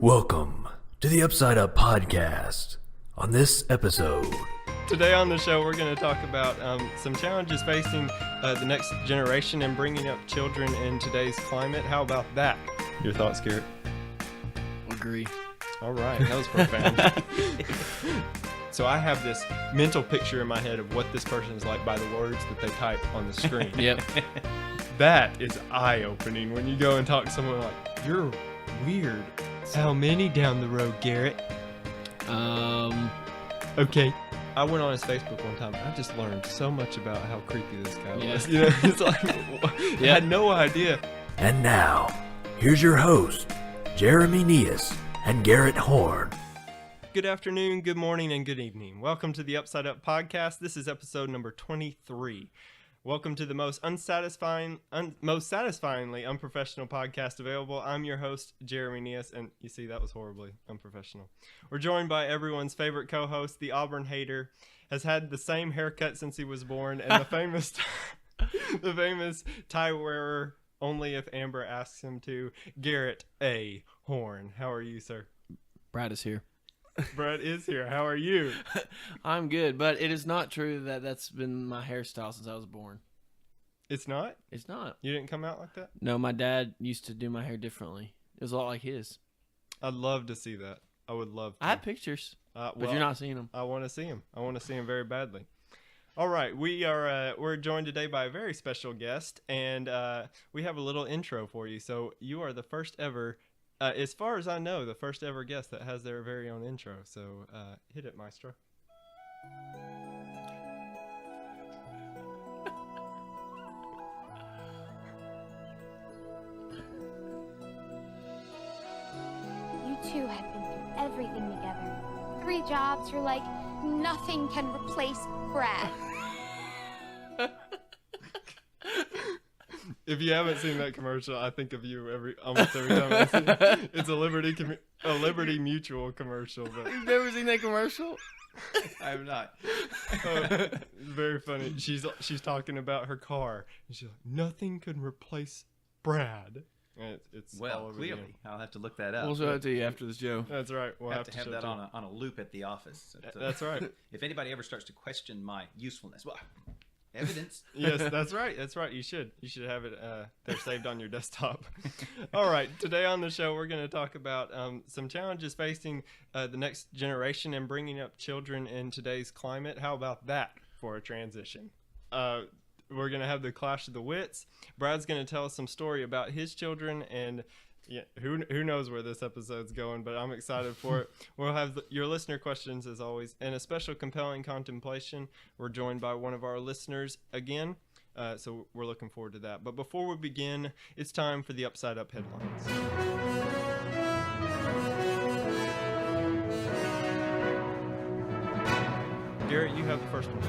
Welcome to the Upside Up Podcast. On this episode, today on the show, we're going to talk about some challenges facing the next generation and bringing up children in today's climate. How about that? Your thoughts, Garrett? Agree. All right, that was profound. So I have this mental picture in my head of what this person is like by the words that they type on the screen. Yep. That is eye-opening when you go and talk to someone like, you're weird. How many down the road, Garrett? Okay. I went on his Facebook one time. I just learned so much about how creepy this guy was. You know, it's like, I had no idea. And now, here's your host, Jeremy Neas and Garrett Horn. Good afternoon, good morning, and good evening. Welcome to the Upside Up Podcast. This is episode number 23. Welcome to the most satisfyingly unprofessional podcast available. I'm your host, Jeremy Neas, and you see, that was horribly unprofessional. We're joined by everyone's favorite co-host, the Auburn hater, has had the same haircut since he was born, and the famous tie wearer, only if Amber asks him to, Garrett A. Horn. How are you, sir? Brad is here. Brad is here. How are you? I'm good, but it is not true that that's been my hairstyle since I was born. It's not? It's not. You didn't come out like that? No, my dad used to do my hair differently. It was a lot like his. I'd love to see that. I would love to. I have pictures, but you're not seeing them. I want to see him. I want to see him very badly. All right, we're joined today by a very special guest, and we have a little intro for you. So you are the first ever, as far as I know, the first ever guest that has their very own intro. So hit it, maestro. You two have been through everything together. 3 jobs, you're like, nothing can replace Brad. If you haven't seen that commercial, I think of you almost every time I see it. It's a Liberty Mutual commercial. But You've never seen that commercial? I have not. Very funny. She's talking about her car, and she's like, "Nothing can replace Brad." And it's all Well, over clearly, I'll have to look that up. We'll show it to you after this show. That's right. We'll have to have show that it on a loop at the office. That's right. If anybody ever starts to question my usefulness, well, evidence. Yes, that's right. That's right. You should have it there saved on your desktop. All right. Today on the show, we're going to talk about some challenges facing the next generation and bringing up children in today's climate. How about that for a transition? We're going to have the clash of the wits. Brad's going to tell us some story about his children, and yeah, who knows where this episode's going, but I'm excited for it. We'll have your listener questions, as always, and a special compelling contemplation. We're joined by one of our listeners again, so we're looking forward to that. But before we begin, it's time for the Upside Up headlines. Garrett, you have the first one.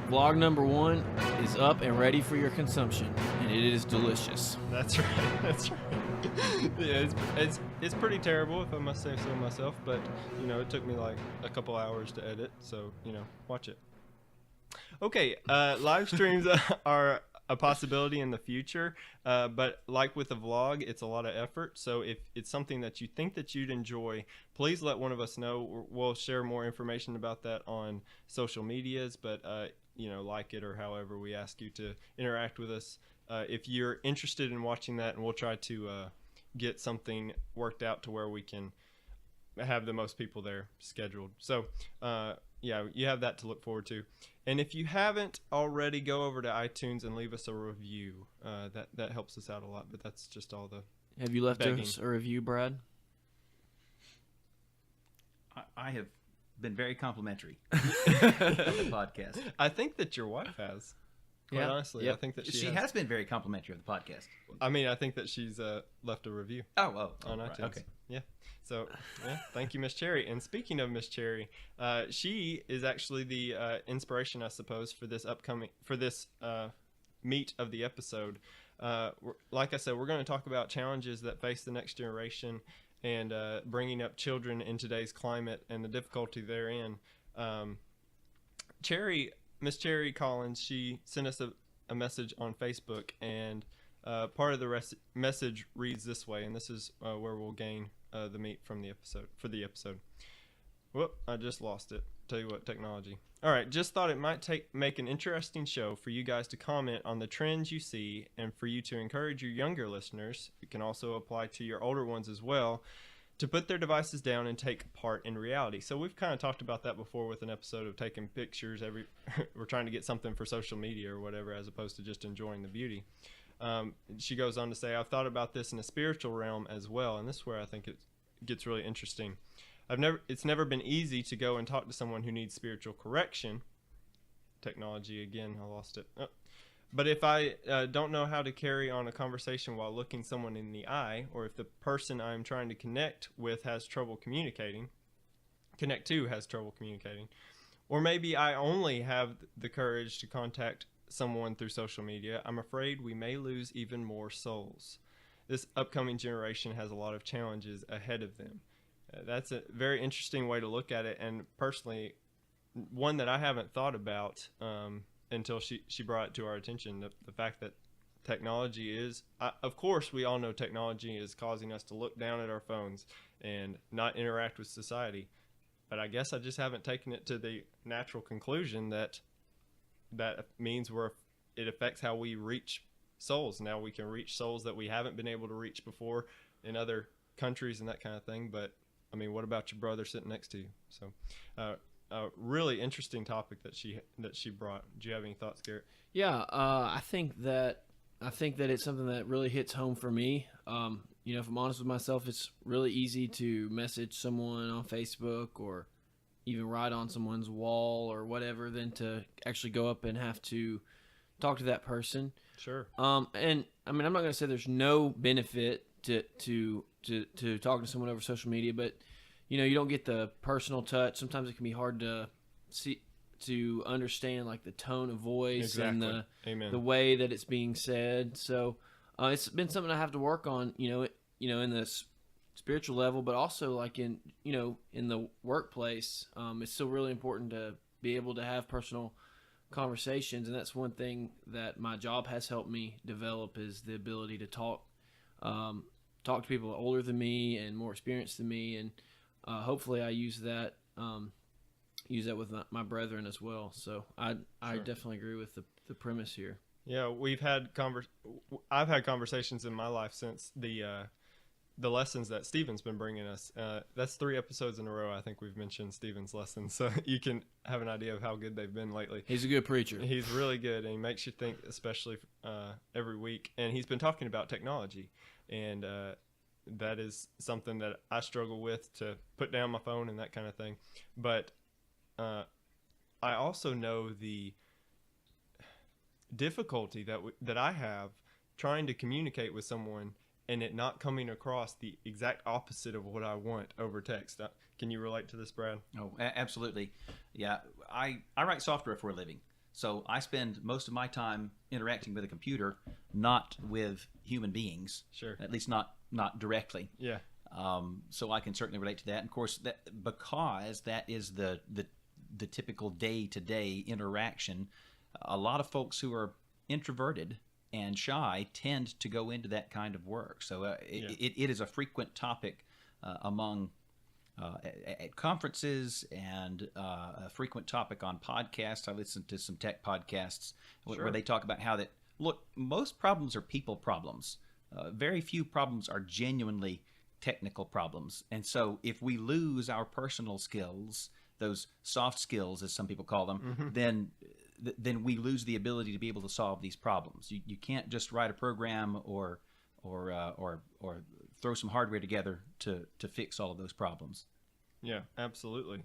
Vlog number 1 is up and ready for your consumption, and it is delicious. That's right. That's right. Yeah, it's pretty terrible, if I must say so myself. But it took me like a couple hours to edit, so watch it. Okay, live streams are a possibility in the future, but like with the vlog, it's a lot of effort. So if it's something that you think that you'd enjoy, please let one of us know. We'll share more information about that on social medias, but like it or however we ask you to interact with us. If you're interested in watching that, and we'll try to get something worked out to where we can have the most people there scheduled. So you have that to look forward to. And if you haven't already, go over to iTunes and leave us a review. That helps us out a lot, but that's just all the Have you left begging. us a review, Brad? I have been very complimentary on the podcast. I think that your wife has. Quite honestly, Yep. I think that She has been very complimentary of the podcast. I mean, I think that she's left a review Oh, on right, iTunes. okay. Yeah. So, thank you, Miss Cherry. And speaking of Miss Cherry, she is actually the inspiration, I suppose, for this meat of the episode. Like I said, we're going to talk about challenges that face the next generation and bringing up children in today's climate and the difficulty therein. Miss Cherry Collins, she sent us a message on Facebook, and part of the message reads this way, and this is where we'll gain the meat from the episode. Whoop! I just lost it. Tell you what, technology. All right, just thought it might make an interesting show for you guys to comment on the trends you see, and for you to encourage your younger listeners. It can also apply to your older ones as well, to put their devices down and take part in reality. So we've kind of talked about that before with an episode of taking pictures. We're trying to get something for social media or whatever, as opposed to just enjoying the beauty. She goes on to say, I've thought about this in a spiritual realm as well, and this is where I think it gets really interesting. It's never been easy to go and talk to someone who needs spiritual correction. Technology again, I lost it. Oh. But if I don't know how to carry on a conversation while looking someone in the eye, or if the person I'm trying to connect has trouble communicating, or maybe I only have the courage to contact someone through social media, I'm afraid we may lose even more souls. This upcoming generation has a lot of challenges ahead of them. That's a very interesting way to look at it, and personally, one that I haven't thought about until she brought it to our attention. The fact that technology is, of course, we all know technology is causing us to look down at our phones and not interact with society. But I guess I just haven't taken it to the natural conclusion that means it affects how we reach souls. Now we can reach souls that we haven't been able to reach before in other countries and that kind of thing. But I mean, what about your brother sitting next to you? So, a really interesting topic that she brought. Do you have any thoughts, Garrett? Yeah, I think that it's something that really hits home for me. If I'm honest with myself, it's really easy to message someone on Facebook or even write on someone's wall or whatever than to actually go up and have to talk to that person. Sure. And I mean, I'm not going to say there's no benefit to talking to someone over social media, but you don't get the personal touch. Sometimes it can be hard to understand like the tone of voice and the way that it's being said. So it's been something I have to work on, in the spiritual level, but also like in the workplace. It's still really important to be able to have personal conversations, and that's one thing that my job has helped me develop, is the ability to talk to people older than me and more experienced than me, and hopefully I use that with my brethren as well. So I definitely agree with the premise here. Yeah, I've had conversations in my life since the lessons that Stephen's been bringing us. That's 3 episodes in a row I think we've mentioned Stephen's lessons, so you can have an idea of how good they've been lately. He's a good preacher. He's really good, and he makes you think, especially every week. And he's been talking about technology, and that is something that I struggle with, to put down my phone and that kind of thing. But I also know the difficulty that I have trying to communicate with someone and it not coming across the exact opposite of what I want over text. Can you relate to this, Brad? Oh, absolutely. Yeah, I write software for a living. So I spend most of my time interacting with a computer, not with human beings. Sure. At least not directly. Yeah. So I can certainly relate to that. And of course, because that is the typical day-to-day interaction, a lot of folks who are introverted and shy tend to go into that kind of work. So it is a frequent topic among at conferences, and a frequent topic on podcasts. I listen to some tech podcasts where they talk about how that, look, most problems are people problems. Very few problems are genuinely technical problems. And so if we lose our personal skills, those soft skills, as some people call them, then we lose the ability to be able to solve these problems. You can't just write a program or throw some hardware together to fix all of those problems. Yeah, absolutely.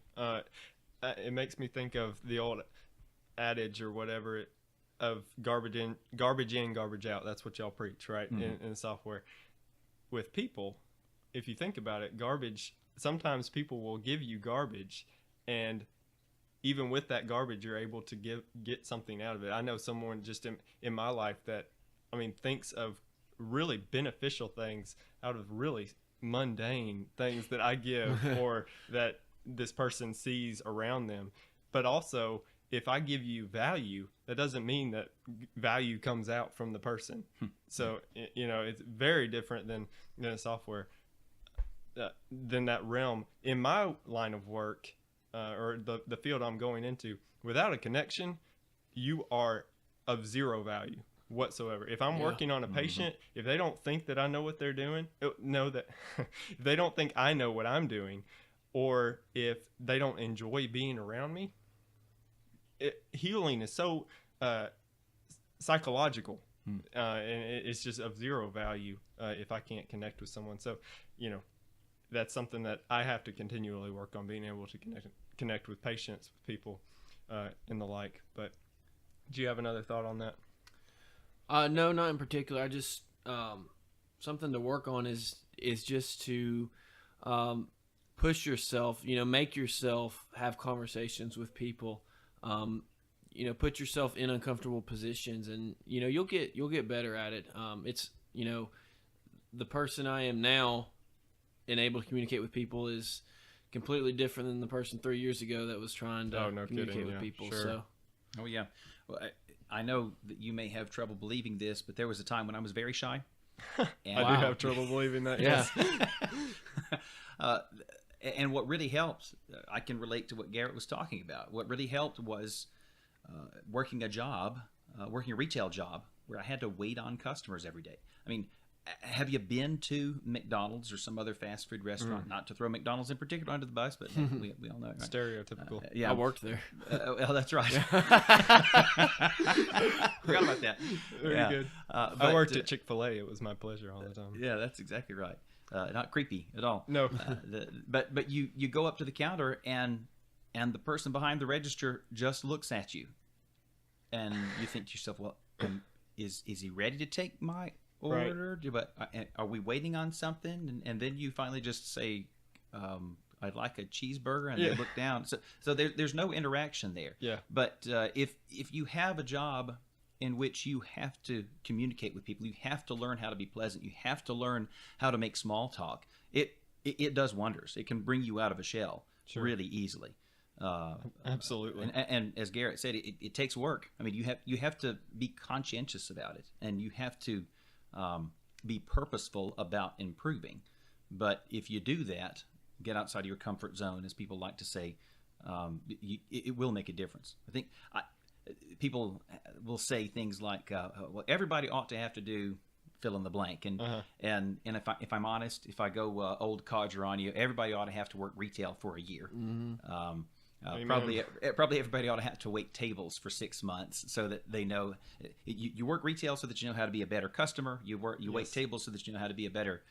It makes me think of the old adage or whatever of garbage in, garbage out. That's what y'all preach, right? Mm-hmm. In software. With people, if you think about it, garbage, sometimes people will give you garbage, and even with that garbage, you're able to get something out of it. I know someone just in my life that, thinks of really beneficial things out of really mundane things that I give or that this person sees around them. But also, if I give you value, that doesn't mean that value comes out from the person. So, it's very different than a software. than that realm. In my line of work, or the field I'm going into, without a connection, you are of zero value whatsoever. If I'm working on a patient, if they don't think that I know what they're doing, if they don't think I know what I'm doing, or if they don't enjoy being around me, healing is so psychological, and it's just of zero value if I can't connect with someone. So, that's something that I have to continually work on, being able to connect with patients, with people, and the like. But do you have another thought on that? No, not in particular. I just something to work on is just to push yourself. Make yourself have conversations with people. Put yourself in uncomfortable positions, and you'll get better at it. It's the person I am now and able to communicate with people is completely different than the person 3 years ago that was trying to communicate with people. Sure. So, Oh yeah, well, I know that you may have trouble believing this, but there was a time when I was very shy. And I do have trouble believing that. yeah. And what really helped, I can relate to what Garrett was talking about. What really helped was working a retail job where I had to wait on customers every day. I mean, have you been to McDonald's or some other fast food restaurant? Not to throw McDonald's in particular under the bus, but we all know it, right? Stereotypical. Yeah, I worked there. Well, that's right. Forgot about that. Very good. I worked at Chick-fil-A. It was my pleasure all the time. Yeah, that's exactly right. Not creepy at all. No. But you go up to the counter and the person behind the register just looks at you, and you think to yourself, well, is he ready to take my order? Right. But are we waiting on something? And then you finally just say, I'd like a cheeseburger, and they look down. So there's no interaction there. Yeah. But if you have a job in which you have to communicate with people, you have to learn how to be pleasant, you have to learn how to make small talk, it does wonders. It can bring you out of a shell really easily. Absolutely. And as Garrett said, it takes work. I mean, you have to be conscientious about it, and you have to be purposeful about improving. But if you do that, get outside of your comfort zone, as people like to say, it will make a difference. I think people will say things like, well, everybody ought to have to do fill in the blank. And if I'm honest, if I go old codger on you, everybody ought to have to work retail for a year. Probably everybody ought to have to wait tables for 6 months so that they know. You work retail so that you know how to be a better customer. You wait tables so that you know how to be a better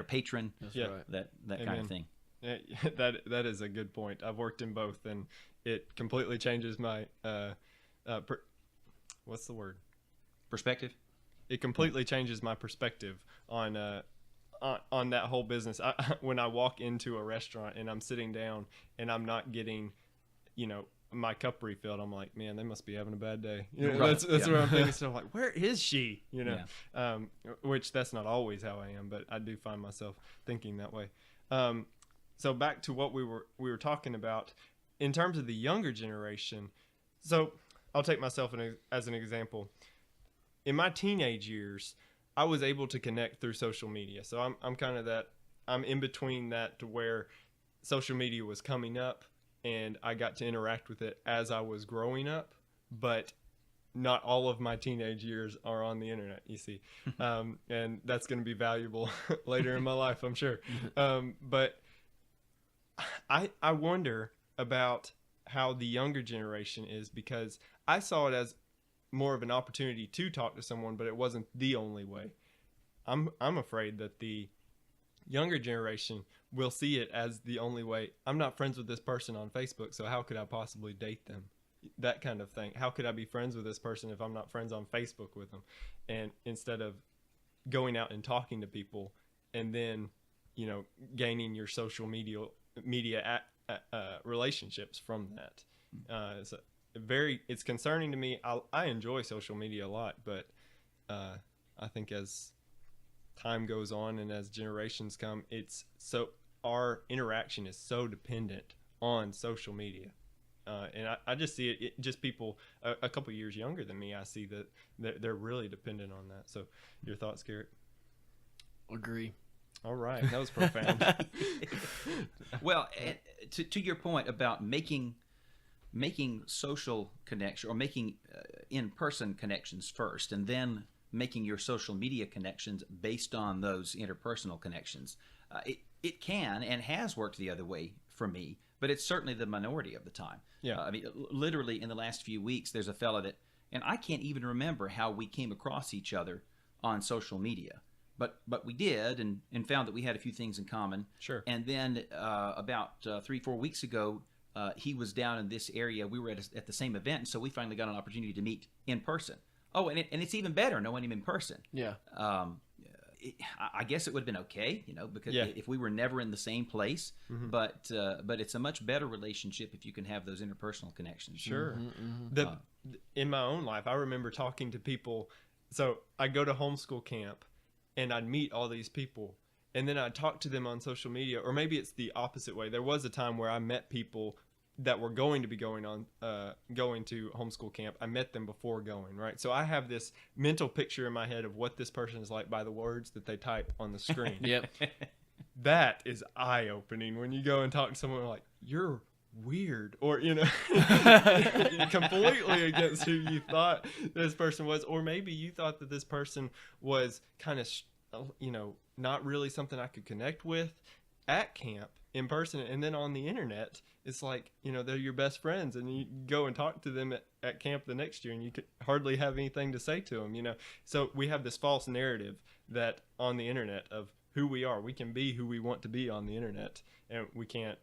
patron. That's right. That kind of thing. Yeah, that is a good point. I've worked in both, and it completely changes my what's the word? Perspective. It completely changes my perspective on that whole business. When I walk into a restaurant and I'm sitting down and I'm not getting, my cup refilled, I'm like, man, they must be having a bad day. That's what I'm thinking. So I'm like, where is she? Which that's not always how I am, but I do find myself thinking that way. So back to what we were talking about in terms of the younger generation. So I'll take myself as an example. In my teenage years, I was able to connect through social media. So I'm kind of that. I'm in between that to where social media was coming up, and I got to interact with it as I was growing up. But not all of my teenage years are on the internet, you see, and that's going to be valuable later in my life, I'm sure. But I wonder about how the younger generation is, because I saw it as more of an opportunity to talk to someone, but it wasn't the only way. I'm afraid that the younger generation will see it as the only way. I'm not friends with this person on Facebook, so how could I possibly date them? That kind of thing. How could I be friends with this person if I'm not friends on Facebook with them? And instead of going out and talking to people and then, gaining your social media relationships from that. It's concerning to me. I enjoy social media a lot, but I think as time goes on and as generations come, our interaction is so dependent on social media. And I just see it just people a couple years younger than me. I see that they're really dependent on that. So your thoughts, Garrett? Agree. All right, that was profound. Well, to your point about making social connection or making in-person connections first, and then making your social media connections based on those interpersonal connections, it can and has worked the other way for me, but it's certainly the minority of the time. Yeah. I mean, literally in the last few weeks, there's a fella that, and I can't even remember how we came across each other on social media. But we did, and found that we had a few things in common. Sure. And then about 3-4 weeks ago, he was down in this area. We were at the same event, and so we finally got an opportunity to meet in person. Oh, and it's even better knowing him in person. Yeah. I guess it would have been okay, because Yeah. if we were never in the same place. Mm-hmm. But it's a much better relationship if you can have those interpersonal connections. Sure. In my own life, I remember talking to people. So I go to homeschool camp, and I'd meet all these people, and then I'd talk to them on social media, or maybe it's the opposite way. There was a time where I met people that were going to be going to homeschool camp. I met them before going, right? So I have this mental picture in my head of what this person is like by the words that they type on the screen. Yep. That is eye-opening when you go and talk to someone like, you're weird, or completely against who you thought this person was, or maybe you thought that this person was kind of not really something I could connect with at camp in person, and then on the internet it's like they're your best friends, and you go and talk to them at camp the next year and you could hardly have anything to say to them. So we have this false narrative that on the internet of who we are. We can be who we want to be on the internet, and we can't.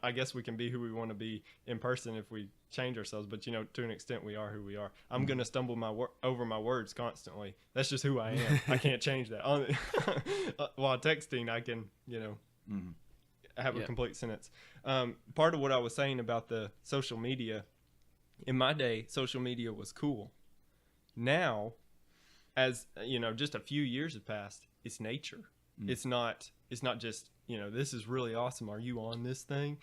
I guess we can be who we want to be in person if we change ourselves, but to an extent we are who we are. I'm going to stumble over my words constantly. That's just who I am. I can't change that. While texting, I can, have a complete sentence. Part of what I was saying about the social media, in my day, social media was cool. Now, as just a few years have passed, it's nature. It's not just, this is really awesome. Are you on this thing?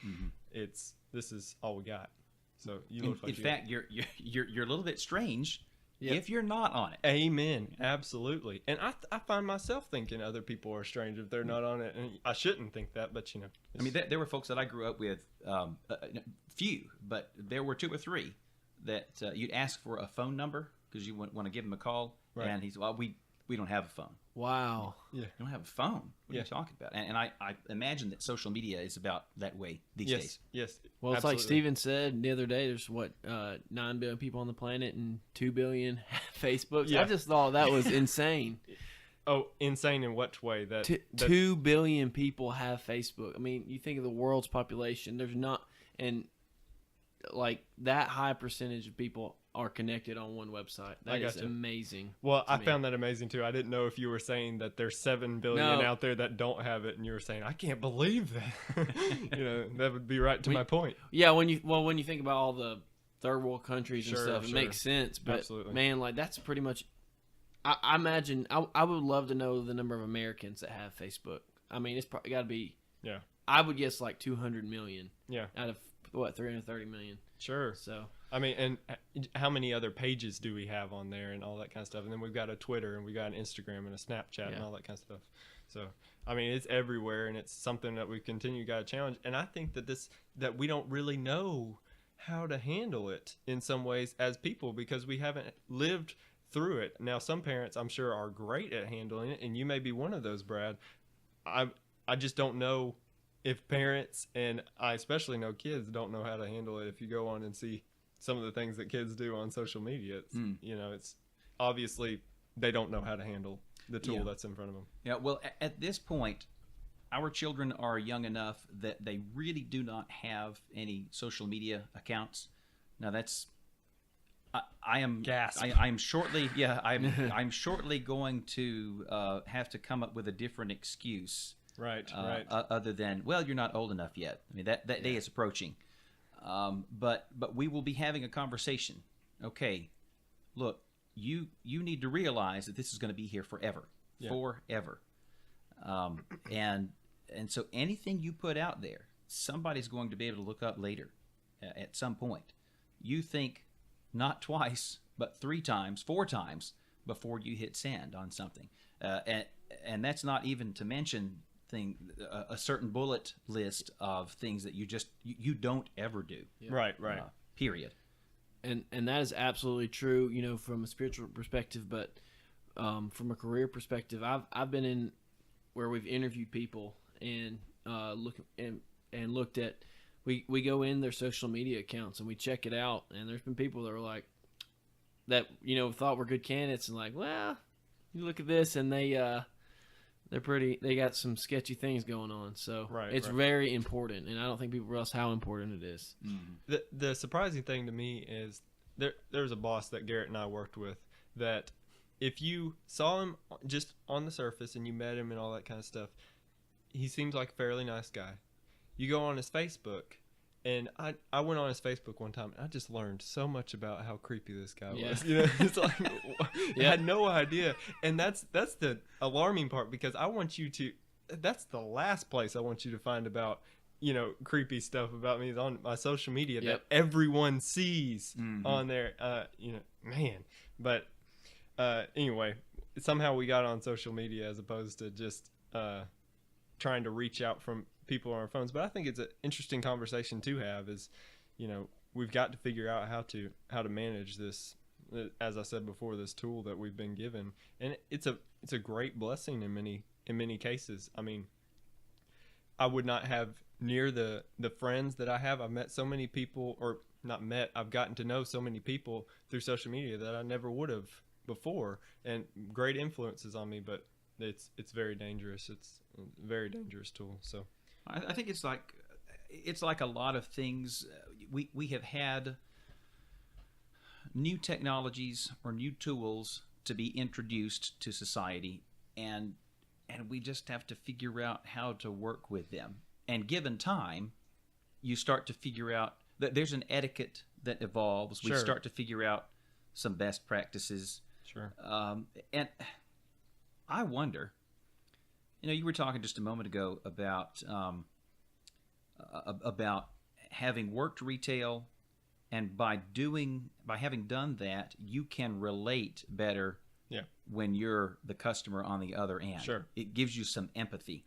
This is all we got. So you look like in fact, you're a little bit strange Yep. if you're not on it. Amen. Absolutely. And I find myself thinking other people are strange if they're not on it. And I shouldn't think that, but I mean, there were folks that I grew up with, few, but there were 2 or 3 that you'd ask for a phone number because you want to give them a call, Right. and he's, well, we don't have a phone. Wow. yeah. You don't have a phone. What are you talking about? And I imagine that social media is about that way these days. Yes. Well, it's absolutely. like Steven said the other day, there's 9 billion people on the planet and 2 billion have Facebook. Yeah. I just thought that was insane. Oh, insane in what way? That 2 billion people have Facebook. I mean, you think of the world's population, there's not, and like that high percentage of people are connected on one website. That is gotcha. Amazing. Well, I me. found that amazing too. I didn't know if you were saying that there's 7 billion out there that don't have it, and you were saying, I can't believe that. That would be right to my point. Yeah, when you think about all the third world countries and Sure, stuff, it sure. makes sense. But Absolutely. man, like that's pretty much. I imagine I would love to know the number of Americans that have Facebook. I mean, it's probably got to be. Yeah. I would guess like 200 million. Yeah. Out of 330 million. Sure. So. I mean, and how many other pages do we have on there and all that kind of stuff? And then we've got a Twitter, and we got an Instagram and a Snapchat and all that kind of stuff. So, I mean, it's everywhere, and it's something that we continue got to challenge. And I think that we don't really know how to handle it in some ways as people, because we haven't lived through it. Now, some parents, I'm sure, are great at handling it, and you may be one of those, Brad. I just don't know if parents, and I especially know kids, don't know how to handle it. If you go on and see some of the things that kids do on social media, it's it's obviously they don't know how to handle the tool that's in front of them. Yeah, well, at this point, our children are young enough that they really do not have any social media accounts. Now that's, I am Gasp. I'm shortly, I'm shortly going to have to come up with a different excuse. Right. Other than, well, you're not old enough yet. I mean, that day is approaching. But we will be having a conversation. Okay, look, you need to realize that this is going to be here forever, forever. And so anything you put out there, somebody's going to be able to look up later at some point. You think not twice, but 3 times, 4 times before you hit send on something. and that's not even to mention a certain bullet list of things that you don't ever do. Right. Period. And that is absolutely true, you know, from a spiritual perspective, but from a career perspective, I've been in where we've interviewed people and looked at, we go in their social media accounts and we check it out, and there's been people that are like, that, you know, thought were good candidates, and like, well, you look at this and they got some sketchy things going on. So it's very important, and I don't think people realize how important it is. Mm-hmm. The surprising thing to me is there was a boss that Garrett and I worked with that if you saw him just on the surface and you met him and all that kind of stuff, he seems like a fairly nice guy. You go on his Facebook, and I went on his Facebook one time, and I just learned so much about how creepy this guy was. You know, it's like I had no idea, and that's the alarming part, because I want you to. That's the last place I want you to find about, you know, creepy stuff about me is on my social media that everyone sees on there. You know, man. But anyway, somehow we got on social media as opposed to just trying to reach out from people on our phones. But I think it's an interesting conversation to have, is, you know, we've got to figure out how to manage this, as I said before, this tool that we've been given, and it's a great blessing in many cases. I mean, I would not have near the friends that I have. I've met so many people, or not met, I've gotten to know so many people through social media that I never would have before, and great influences on me. But it's very dangerous. It's a very dangerous tool. So I think it's like a lot of things. We have had new technologies or new tools to be introduced to society, and we just have to figure out how to work with them. And given time, you start to figure out that there's an etiquette that evolves. We start to figure out some best practices. Sure. And I wonder, you know, you were talking just a moment ago about having worked retail, and by having done that, you can relate better when you're the customer on the other end. Sure. It gives you some empathy.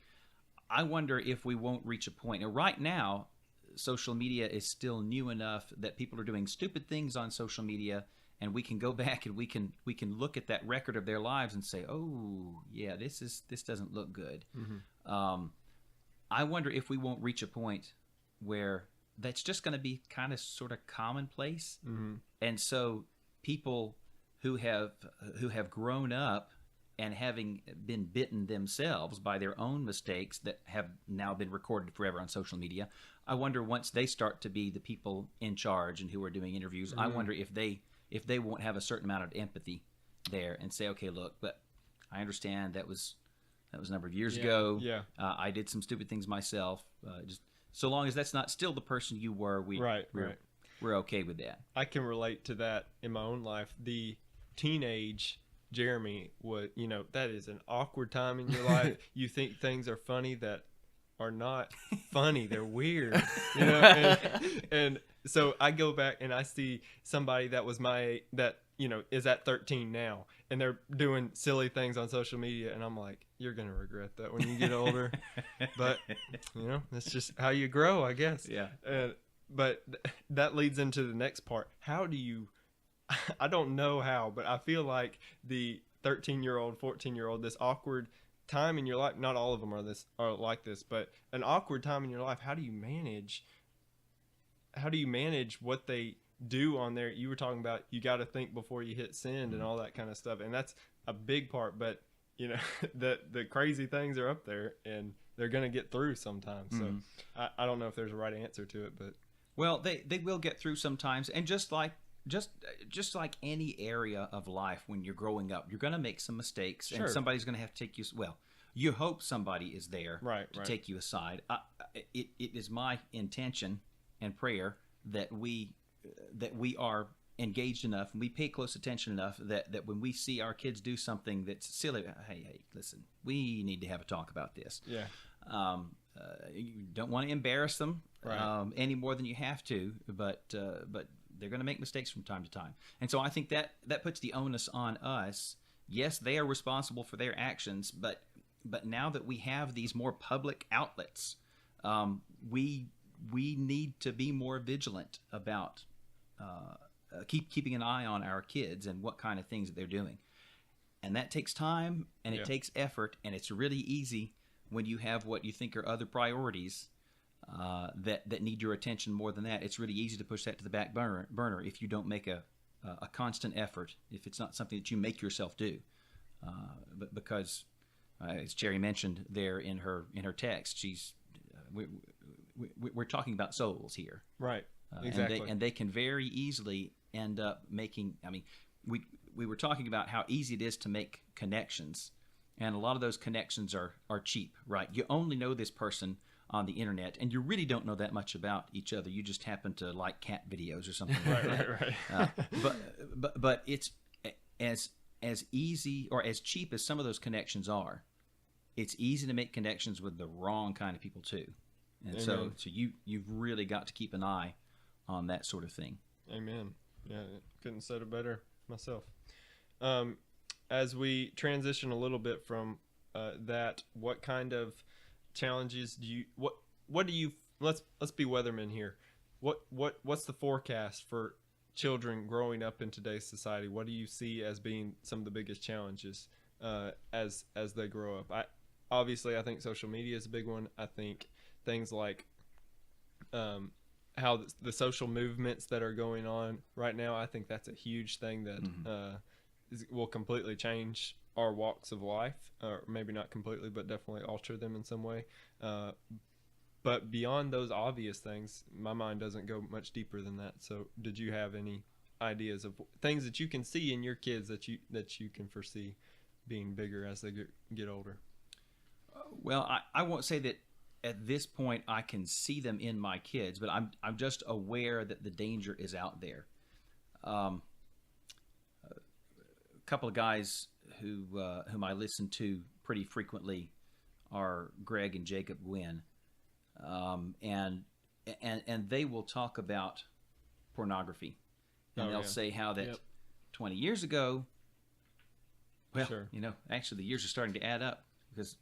I wonder if we won't reach a point. Now, right now, social media is still new enough that people are doing stupid things on social media, and we can go back and we can look at that record of their lives and say, oh yeah, this doesn't look good. Mm-hmm. I wonder if we won't reach a point where that's just going to be kind of sort of commonplace. Mm-hmm. And so people who have grown up and having been bitten themselves by their own mistakes that have now been recorded forever on social media, I wonder, once they start to be the people in charge and who are doing interviews, mm-hmm. I wonder if they won't have a certain amount of empathy there and say, okay, look, but I understand that was a number of years ago. Yeah. I did some stupid things myself. Just so long as that's not still the person you were, we're okay with that. I can relate to that in my own life. The teenage Jeremy would, you know, that is an awkward time in your life. You think things are funny that are not funny. They're weird, you know, and so I go back and I see somebody that was that, you know, is at 13 now, and they're doing silly things on social media, and I'm like, you're going to regret that when you get older. But, you know, that's just how you grow, I guess. Yeah. But that leads into the next part. How do you, I don't know how, but I feel like the 13-year-old, 14-year-old, this awkward time in your life, not all of them are like this, but an awkward time in your life, how do you manage what they do on there? You were talking about, you got to think before you hit send and all that kind of stuff, and that's a big part. But, you know, the crazy things are up there, and they're going to get through sometimes. So I don't know if there's a right answer to it, but well, they will get through sometimes. And just like any area of life, when you're growing up, you're going to make some mistakes, and somebody's going to have to take you. Well, you hope somebody is there to take you aside. It is my intention and prayer that we are engaged enough and we pay close attention enough that when we see our kids do something that's silly, hey, listen, we need to have a talk about this. Yeah. You don't want to embarrass them any more than you have to, but they're going to make mistakes from time to time. And so I think that puts the onus on us. Yes, they are responsible for their actions, but but now that we have these more public outlets, we need to be more vigilant about keeping an eye on our kids and what kind of things that they're doing. And that takes time and it takes effort, and it's really easy when you have what you think are other priorities that need your attention more than that. It's really easy to push that to the back burner if you don't make a constant effort, if it's not something that you make yourself do. But because, as Jerry mentioned there in her text, she's we're talking about souls here, Right. Exactly. and they can very easily end up making. I mean, we were talking about how easy it is to make connections, and a lot of those connections are cheap, right? You only know this person on the internet, and you really don't know that much about each other. You just happen to like cat videos or something like that. Right. But it's as easy or as cheap as some of those connections are, it's easy to make connections with the wrong kind of people too. And so you've really got to keep an eye on that sort of thing. Amen. Yeah, couldn't have said it better myself. As we transition a little bit from that, what kind of challenges do you what do you let's be weathermen here. What's the forecast for children growing up in today's society? What do you see as being some of the biggest challenges as they grow up? I think social media is a big one. I think things like how the social movements that are going on right now, I think that's a huge thing that will completely change our walks of life, or maybe not completely, but definitely alter them in some way. But beyond those obvious things, my mind doesn't go much deeper than that. So did you have any ideas of things that you can see in your kids that you can foresee being bigger as they get older? Well, I won't say that at this point I can see them in my kids, but I'm just aware that the danger is out there. A couple of guys whom I listen to pretty frequently are Greg and Jacob Gwynn, and they will talk about pornography, and they'll say how that 20 years ago, well, Sure. Actually the years are starting to add up, because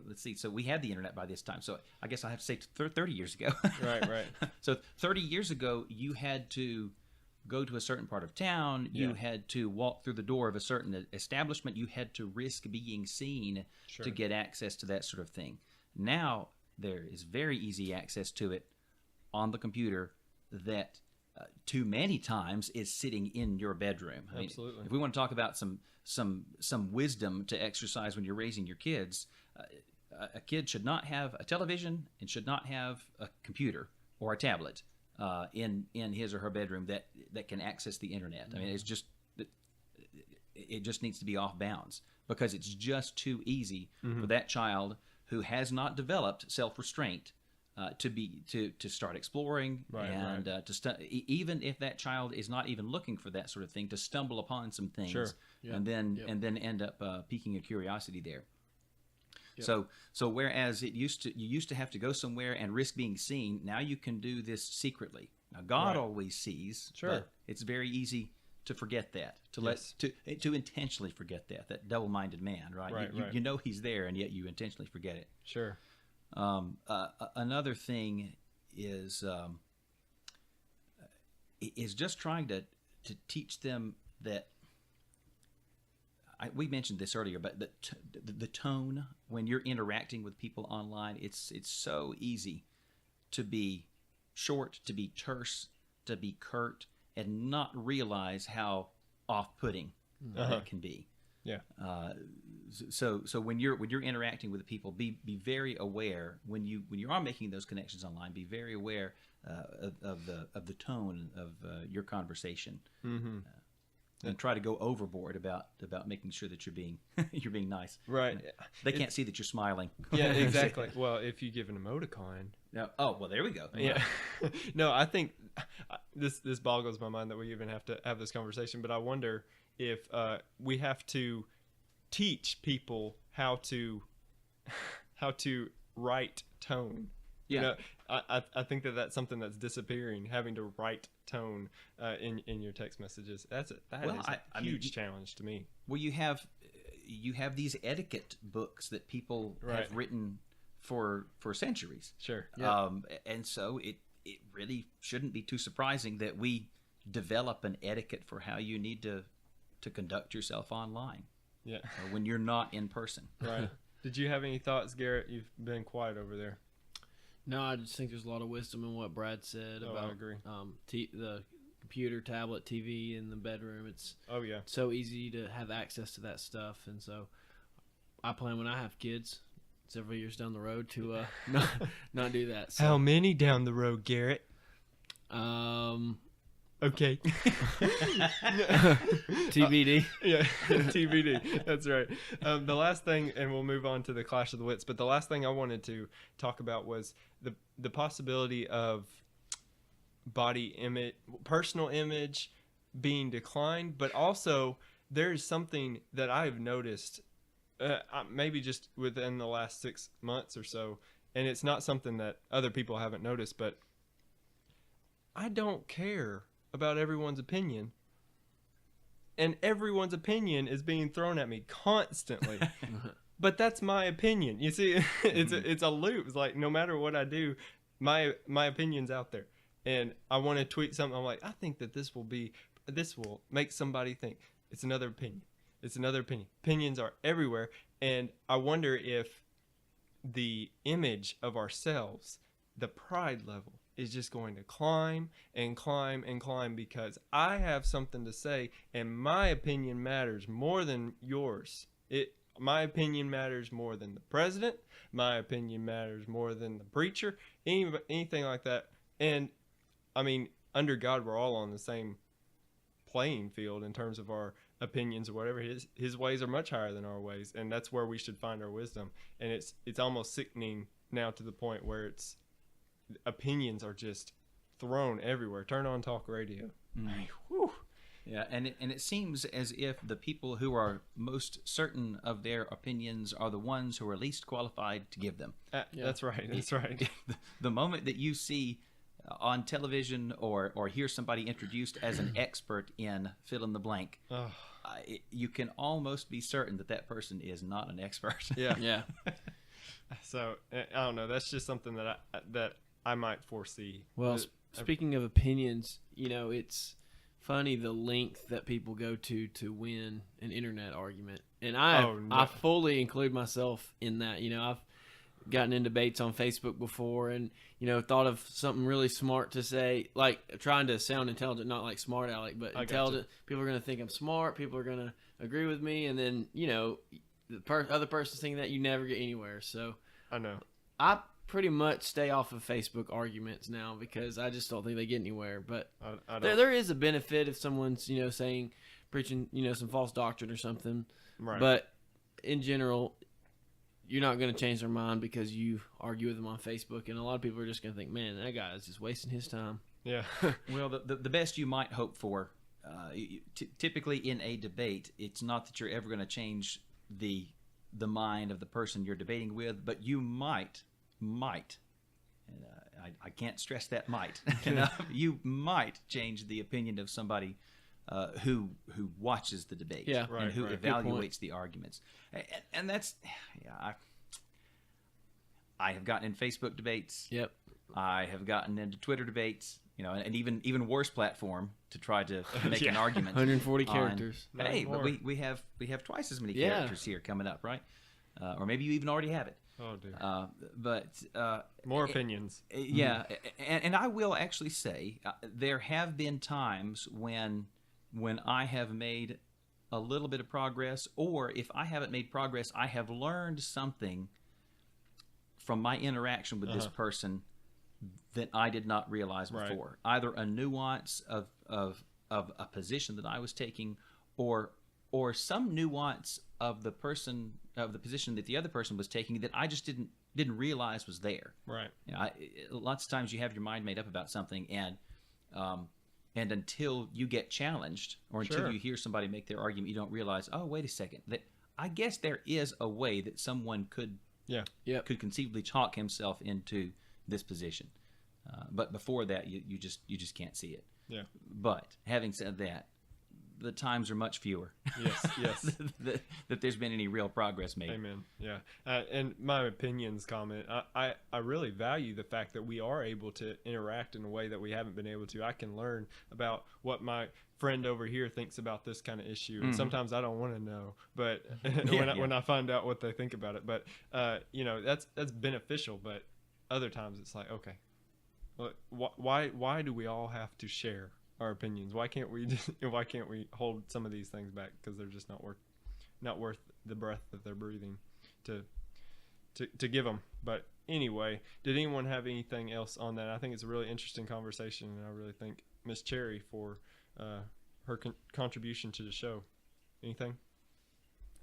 let's see, so we had the internet by this time, so I guess I have to say 30 years ago. Right. So 30 years ago, you had to go to a certain part of town, you had to walk through the door of a certain establishment, you had to risk being seen to get access to that sort of thing. Now there is very easy access to it on the computer that too many times is sitting in your bedroom. I mean, Absolutely. if we want to talk about some wisdom to exercise when you're raising your kids, a kid should not have a television and should not have a computer or a tablet in his or her bedroom that can access the internet. I mean, it just needs to be off bounds, because it's just too easy for that child who has not developed self-restraint to start exploring, even if that child is not even looking for that sort of thing, to stumble upon some things and then end up piquing a curiosity there. Yep. So whereas you used to have to go somewhere and risk being seen, now you can do this secretly. Now God always sees, but it's very easy to forget that, to intentionally forget that double-minded man, right? You know he's there, and yet you intentionally forget it. Sure. Another thing is just trying to teach them that. We mentioned this earlier, but the tone when you're interacting with people online, it's so easy to be short, to be terse, to be curt, and not realize how off-putting that can be. Yeah. So when you're interacting with people, be very aware when you are making those connections online. Be very aware of the tone of your conversation. Mm-hmm. And try to go overboard about making sure that you're being nice. Right. They can't see that you're smiling. Yeah, exactly. Well, if you give an emoticon. No. Oh, well, there we go. Yeah. No, I think this boggles my mind that we even have to have this conversation. But I wonder if we have to teach people how to write tone. Yeah. You know, I think that's something that's disappearing, having to write tone in your text messages. That is a huge challenge to me. Well, you have you have these etiquette books that people Right. have written for centuries. Sure. And so it really shouldn't be too surprising that we develop an etiquette for how you need to conduct yourself online Yeah. when you're not in person. Right. Did you have any thoughts, Garrett? You've been quiet over there. No, I just think there's a lot of wisdom in what Brad said Oh, about I agree. The computer, tablet, TV in the bedroom. It's Oh, yeah. so easy to have access to that stuff, and so I plan when I have kids several years down the road to not do that. So, How many down the road, Garrett? Okay. TBD. Yeah, TBD. That's right. The last thing, and we'll move on to the Clash of the Wits, but the last thing I wanted to talk about was the possibility of body image, personal image being declined, but also there's something that I've noticed maybe just within the last 6 months or so, and it's not something that other people haven't noticed, but I don't care about everyone's opinion, and everyone's opinion is being thrown at me constantly. But that's my opinion. You see, it's a loop. It's like no matter what I do, my opinion's out there, and I want to tweet something. I'm like, I think that this will make somebody think. It's another opinion. It's another opinion. Opinions are everywhere, and I wonder if the image of ourselves, the pride level, is just going to climb and climb and climb because I have something to say, and my opinion matters more than yours. My opinion matters more than the president. My opinion matters more than the preacher. Anything like that. And I mean, under God, we're all on the same playing field in terms of our opinions or whatever. His ways are much higher than our ways, and that's where we should find our wisdom. And it's almost sickening now to the point where opinions are just thrown everywhere. Turn on talk radio. Whew. Yeah, and it seems as if the people who are most certain of their opinions are the ones who are least qualified to give them. That's right. That's right. The moment that you see on television or hear somebody introduced as an expert in fill in the blank, you can almost be certain that person is not an expert. Yeah. Yeah. So I don't know. That's just something that I might foresee. Well, speaking of opinions, it's funny the length that people go to win an internet argument, and I fully include myself in that. I've gotten in debates on Facebook before, and thought of something really smart to say, like trying to sound intelligent, not like smart aleck, but intelligent. People are going to think I'm smart. People are going to agree with me, and then the other person's thinking that you never get anywhere. So I know. I pretty much stay off of Facebook arguments now because I just don't think they get anywhere. But there is a benefit if someone's preaching some false doctrine or something. Right. But in general, you're not going to change their mind because you argue with them on Facebook, and a lot of people are just going to think, man, that guy is just wasting his time. Yeah. Well, the best you might hope for, typically in a debate, it's not that you're ever going to change the mind of the person you're debating with, but you might, and I can't stress that might enough, you might change the opinion of somebody who watches the debate and who evaluates the arguments. And that's, I have gotten in Facebook debates. Yep. I have gotten into Twitter debates, and even worse platform to try to make an argument. 140 characters. Hey, but we have twice as many characters here coming up, right? Or maybe you even already have it. Oh, dear. But more opinions. Yeah, and I will actually say there have been times when I have made a little bit of progress, or if I haven't made progress, I have learned something from my interaction with this person that I did not realize before. Either a nuance of a position that I was taking, or some nuance of the position that the other person was taking that I just didn't realize was there. Right. Lots of times you have your mind made up about something, and until you get challenged, or until you hear somebody make their argument, you don't realize, oh, wait a second, that I guess there is a way that someone could conceivably talk himself into this position. But before that, you just can't see it. Yeah. But having said that, the times are much fewer. Yes, yes. that there's been any real progress made. Amen. Yeah. And my opinions comment, I really value the fact that we are able to interact in a way that we haven't been able to. I can learn about what my friend over here thinks about this kind of issue. And sometimes I don't want to know, but when I find out what they think about it, but that's beneficial. But other times it's like, okay, why do we all have to share our opinions? Why can't we hold some of these things back, because they're just not worth the breath that they're breathing to give them. But anyway, did anyone have anything else on that? I think it's a really interesting conversation, and I really thank Miss Cherry for her contribution to the show. Anything?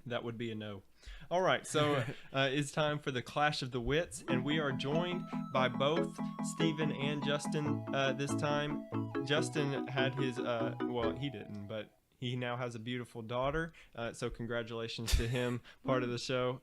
That would be a no. All right, so it's time for the Clash of the Wits, and we are joined by both Stephen and Justin this time. Justin had his, he didn't, but he now has a beautiful daughter, so congratulations to him, part of the show,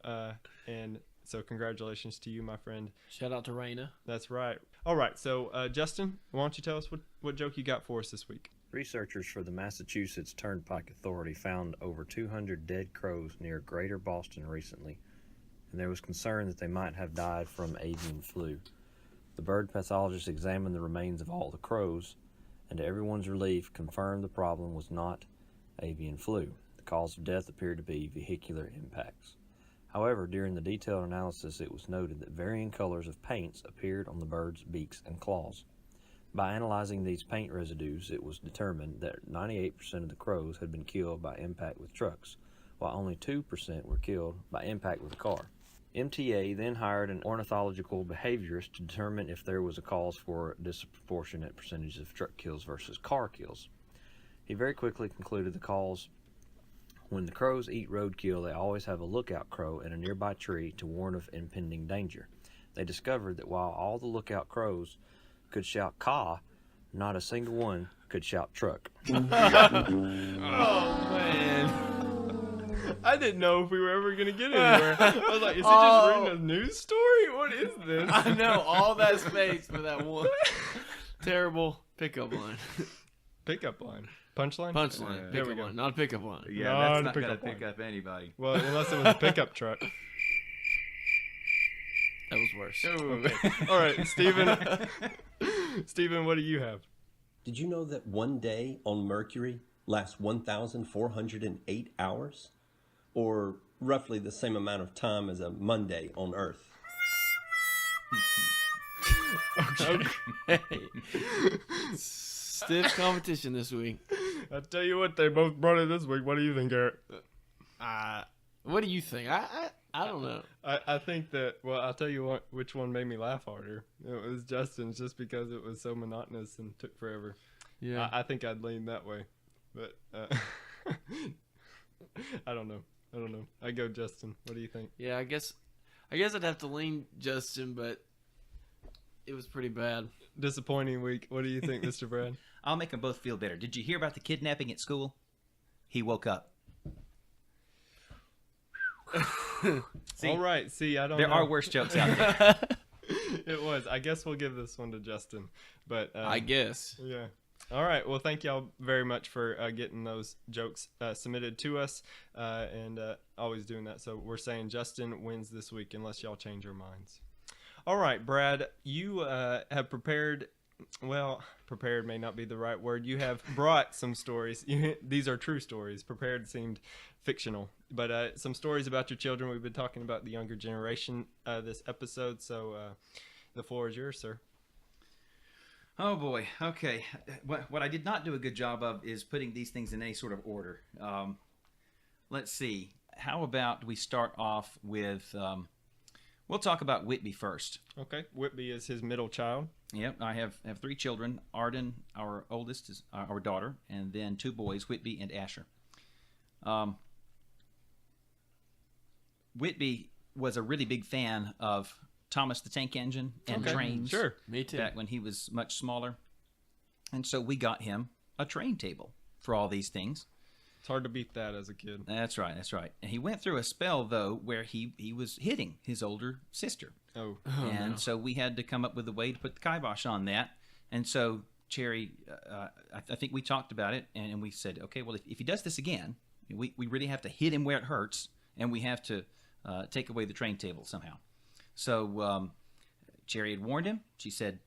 and so congratulations to you, my friend. Shout out to Raina. That's right. All right, so Justin, why don't you tell us what joke you got for us this week? Researchers for the Massachusetts Turnpike Authority found over 200 dead crows near Greater Boston recently, and there was concern that they might have died from avian flu. The bird pathologist examined the remains of all the crows, and to everyone's relief, confirmed the problem was not avian flu. The cause of death appeared to be vehicular impacts. However, during the detailed analysis, it was noted that varying colors of paints appeared on the birds' beaks and claws. By analyzing these paint residues, it was determined that 98% of the crows had been killed by impact with trucks, while only 2% were killed by impact with a car. MTA then hired an ornithological behaviorist to determine if there was a cause for a disproportionate percentage of truck kills versus car kills. He very quickly concluded the cause: when the crows eat roadkill, they always have a lookout crow in a nearby tree to warn of impending danger. They discovered that while all the lookout crows could shout caw, not a single one could shout truck. Oh, man. I didn't know if we were ever going to get anywhere. I was like, is he just reading a news story? What is this? I know, all that space for that one terrible pickup line. Pickup line. Punchline? Punchline. There we Pickup go. line, not a pickup line. Yeah, Not that's a not going to pickup pick line. up anybody. Well, unless it was a pickup truck. That was worse. All right, Stephen. Stephen, what do you have? Did you know that one day on Mercury lasts 1,408 hours? Or roughly the same amount of time as a Monday on Earth? Okay. Stiff competition this week. I'll tell you what, they both brought it this week. What do you think, Garrett? What do you think? I don't know. I think that, well, I'll tell you which one made me laugh harder. It was Justin's, just because it was so monotonous and took forever. Yeah. I think I'd lean that way. But I don't know. I go Justin. What do you think? Yeah, I guess I'd have to lean Justin, but it was pretty bad. Disappointing week. What do you think, Mr. Brad? I'll make them both feel better. Did you hear about the kidnapping at school? He woke up. See, All right. See, I don't there know. are worse jokes out there. It was. I guess we'll give this one to Justin. But I guess. Yeah. All right. Well, thank y'all very much for getting those jokes submitted to us and always doing that. So we're saying Justin wins this week unless y'all change your minds. All right, Brad, you have prepared. Well, prepared may not be the right word. You have brought some stories. These are true stories. Prepared seemed fictional. But some stories about your children. We've been talking about the younger generation this episode. So the floor is yours, sir. Oh boy. Okay. What I did not do a good job of is putting these things in any sort of order. Let's see. How about we start off with? We'll talk about Whitby first. Okay. Whitby is his middle child. Yep. I have 3 children. Arden, our oldest, is our daughter, and then 2 boys, Whitby and Asher. Whitby was a really big fan of Thomas the Tank Engine and trains. Sure. Me too. Back when he was much smaller. And so we got him a train table for all these things. It's hard to beat that as a kid. That's right. And he went through a spell, though, where he was hitting his older sister. Oh. So we had to come up with a way to put the kibosh on that. And so Cherry, I think we talked about it, and we said, okay, well, if he does this again, we really have to hit him where it hurts, and we have to take away the train table somehow. So Cherry had warned him. She said,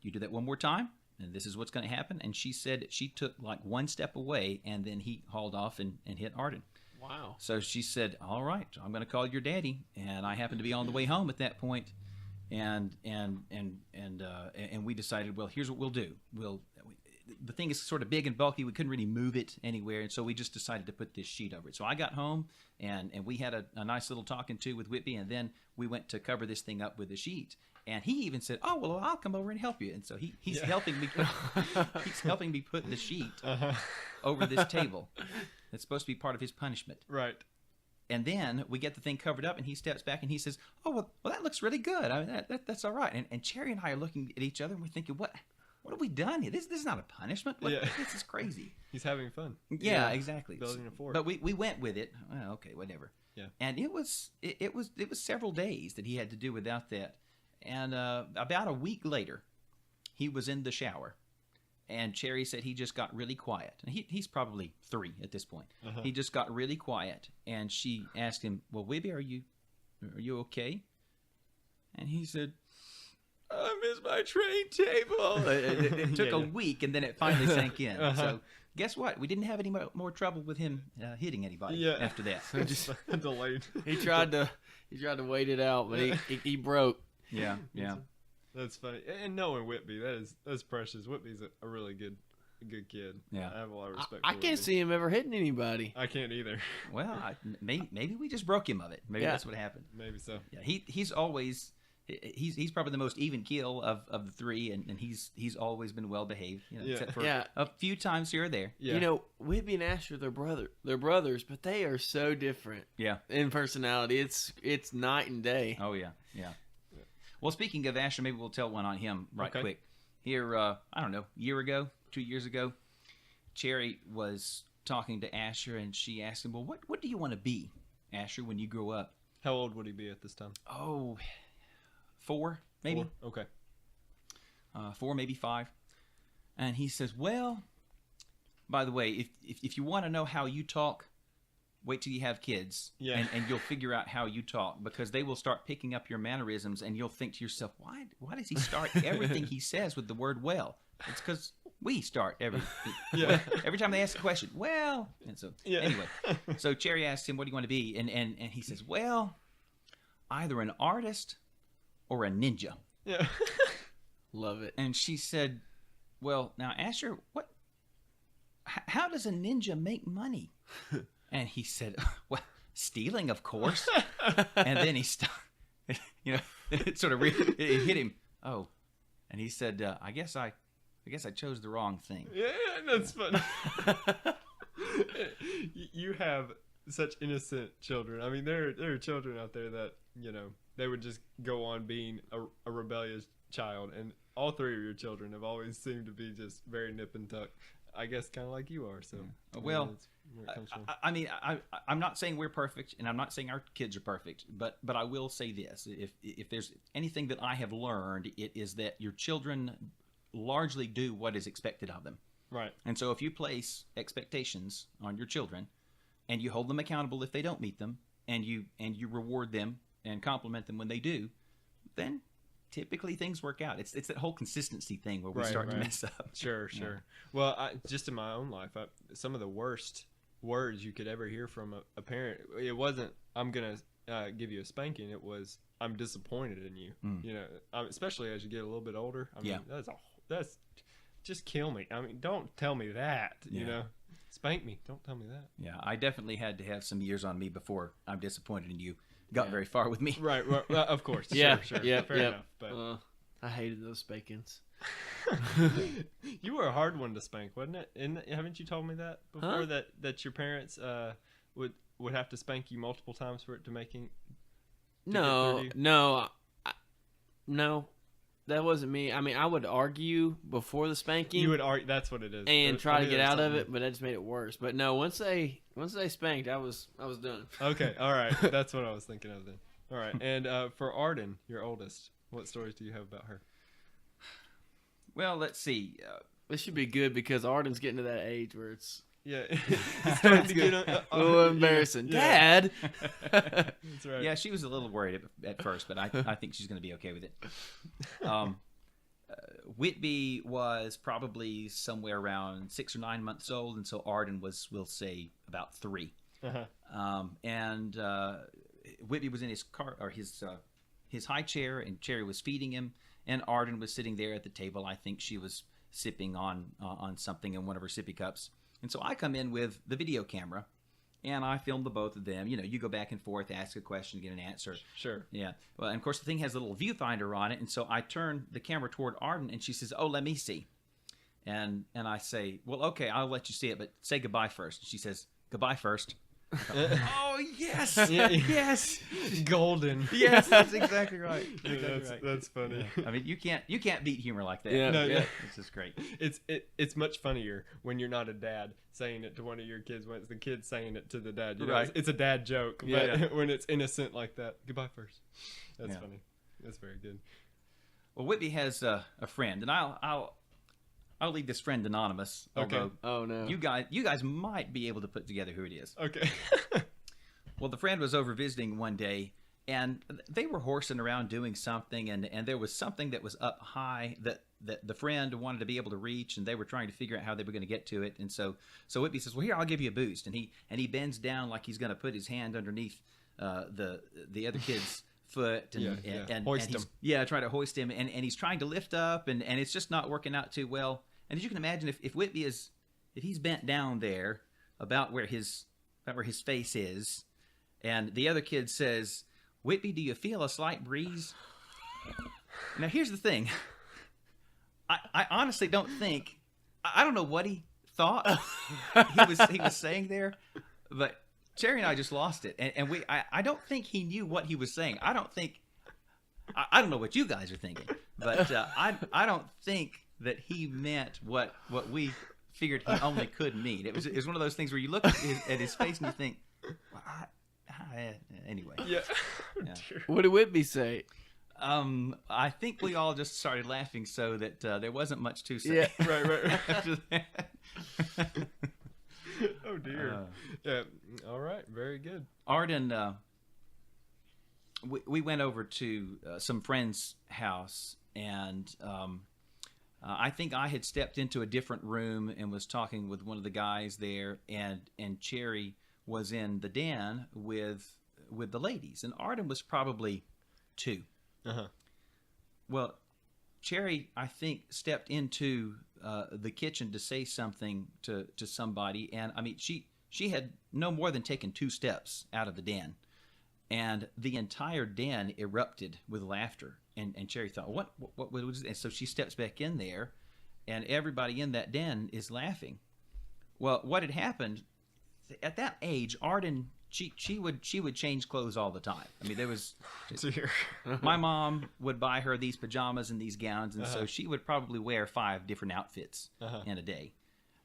you do that one more time, and this is what's going to happen. And she said she took like one step away, and then he hauled off and hit Arden. Wow. So she said, all right, I'm going to call your daddy. And I happened to be on the way home at that point, and we decided, well, here's what we'll do. The thing is sort of big and bulky. We couldn't really move it anywhere, and so we just decided to put this sheet over it. So I got home, and we had a nice little talking to with Whitby, and then we went to cover this thing up with a sheet. And he even said, "Oh, well, I'll come over and help you." And so he's helping me. He's helping me put the sheet over this table. That's supposed to be part of his punishment. Right. And then we get the thing covered up, and he steps back and he says, "Oh, well, that looks really good. I mean, that's all right." And Cherry and I are looking at each other, and we're thinking, "What have we done here? This is not a punishment. This is crazy." He's having fun. Yeah, exactly. Building a fort. But we went with it. Well, okay, whatever. Yeah. And it was several days that he had to do without that. And about a week later, he was in the shower, and Cherry said he just got really quiet. And he's probably 3 at this point. He just got really quiet, and she asked him, "Well, Wibby, are you okay?" And he said, "I miss my train table." It took a week, and then it finally sank in. So guess what? We didn't have any more trouble with him hitting anybody after that. So just delayed. He tried to wait it out, but he broke. Yeah. That's funny. And knowing Whitby, that's precious. Whitby's a really good kid. Yeah. I have a lot of respect. I for can't Whitby. see him ever hitting anybody. I can't either. Well, maybe we just broke him of it. Maybe that's what happened. Maybe so. Yeah, he's always he's probably the most even keel of the 3, and he's always been well behaved. Except for a few times here or there. Yeah. Whitby and Asher, they're brothers, but they are so different. Yeah. In personality, it's night and day. Oh yeah. Well, speaking of Asher, maybe we'll tell one on him quick. Here, I don't know, 2 years ago, Cherry was talking to Asher, and she asked him, "Well, what do you want to be, Asher, when you grow up?" How old would he be at this time? Oh, 4, maybe. 4? Okay. 4, maybe 5. And he says, "Well, by the way, if you want to know how you talk, wait till you have kids, and you'll figure out how you talk, because they will start picking up your mannerisms, and you'll think to yourself, why does he start everything he says with the word 'well'? It's because we start everything. Every time they ask a question, well." And so anyway, so Cherry asked him, "What do you want to be?" And he says, "Well, either an artist or a ninja." Yeah. Love it. And she said, "Well, now Asher, how does a ninja make money?" And he said, "Well, stealing, of course." And then he stopped. It sort of it hit him. Oh, and he said, I guess I chose the wrong thing." Yeah, that's funny. You have such innocent children. I mean, there are children out there that they would just go on being a rebellious child, and all 3 of your children have always seemed to be just very nip and tuck. I guess kind of like you are. So well, that's where it comes from. I mean, I'm not saying we're perfect, and I'm not saying our kids are perfect, but I will say this: if there's anything that I have learned, it is that your children largely do what is expected of them. Right. And so if you place expectations on your children, and you hold them accountable if they don't meet them, and you reward them and compliment them when they do, then typically things work out. It's that whole consistency thing where we start to mess up. Sure. Well, just in my own life, some of the worst words you could ever hear from a parent, it wasn't, "I'm going to give you a spanking." It was, "I'm disappointed in you." Especially as you get a little bit older. I mean, that's just kill me. I mean, don't tell me that, Spank me. Don't tell me that. Yeah, I definitely had to have some years on me before "I'm disappointed in you" got very far with me. Right. Well, of course. Yeah. Sure. Yeah. Fair enough. But I hated those spankings. you were a hard one to spank, wasn't it? And haven't you told me that before? That your parents would have to spank you multiple times for it to making. No, that wasn't me. I mean, I would argue before the spanking. You would argue. That's what it is. And try to get out of it, but that just made it worse. But no, once they spanked, I was done. Okay, all right. That's what I was thinking of then. All right, and for Arden, your oldest, what stories do you have about her? Well, let's see. This should be good because Arden's getting to that age where it's Yeah, it's starting to get a little embarrassing. Yeah. Dad. That's right. Yeah, she was a little worried at first, but I think she's going to be okay with it. Whitby was probably somewhere around 6 or 9 months old, and so Arden was, we'll say, about 3. And Whitby was in his car or his high chair, and Cherry was feeding him, and Arden was sitting there at the table. I think she was sipping on something in one of her sippy cups. And so I come in with the video camera, and I film the both of them. You know, you go back and forth, ask a question, get an answer. Sure. Yeah. Well, and of course, the thing has a little viewfinder on it, and so I turn the camera toward Arden, and she says, "Oh, let me see." And I say, "Well, okay, I'll let you see it, but say goodbye first." And she says, "Goodbye first." Oh, yes. Yes. Golden. Yes, that's exactly right. That's funny. I mean, you can't beat humor like that. Yeah. No, yeah. This is great. It's much funnier when you're not a dad saying it to one of your kids when it's the kid saying it to the dad. You know, Right. it's a dad joke, Yeah. but when it's innocent like that, goodbye first. That's Yeah. funny. That's very good. Well, Whitby has a friend, and I'll leave this friend anonymous. Okay. Although Oh no. you guys might be able to put together who it is. Okay. Well, the friend was over visiting one day, and they were horsing around doing something, and there was something that was up high that the friend wanted to be able to reach, and they were trying to figure out how they were going to get to it. And so Whitby says, "Well, here, I'll give you a boost," and he bends down like he's going to put his hand underneath the other kid's foot and Hoist he's, him. yeah, try to hoist him, and he's trying to lift up, and it's just not working out too well. And as you can imagine, if Whitby if he's bent down there about where his face is, and the other kid says, "Whitby, do you feel a slight breeze?" Now here's the thing. I honestly don't think, I don't know what he thought he was saying there, but Cherry and I just lost it, and I don't think he knew what he was saying. I don't know what you guys are thinking, but I don't think that he meant what we figured he only could mean. It was one of those things where you look at his face and you think, well, anyway. Yeah. What did Whitby say? I think we all just started laughing so that there wasn't much to say. Yeah. Right. After that. Oh dear. Yeah. All right. Very good. Arden, we went over to some friend's house, and I think I had stepped into a different room and was talking with one of the guys there, and Cherry was in the den with the ladies, and Arden was probably 2. Well, Cherry, I think, stepped into the kitchen to say something to somebody, and I mean, she had no more than taken 2 steps out of the den, and the entire den erupted with laughter. And Cherry thought, what was it? And so she steps back in there, and everybody in that den is laughing. Well, what had happened at that age, Arden, she would change clothes all the time. I mean, there was my mom would buy her these pajamas and these gowns, and so she would probably wear 5 different outfits in a day,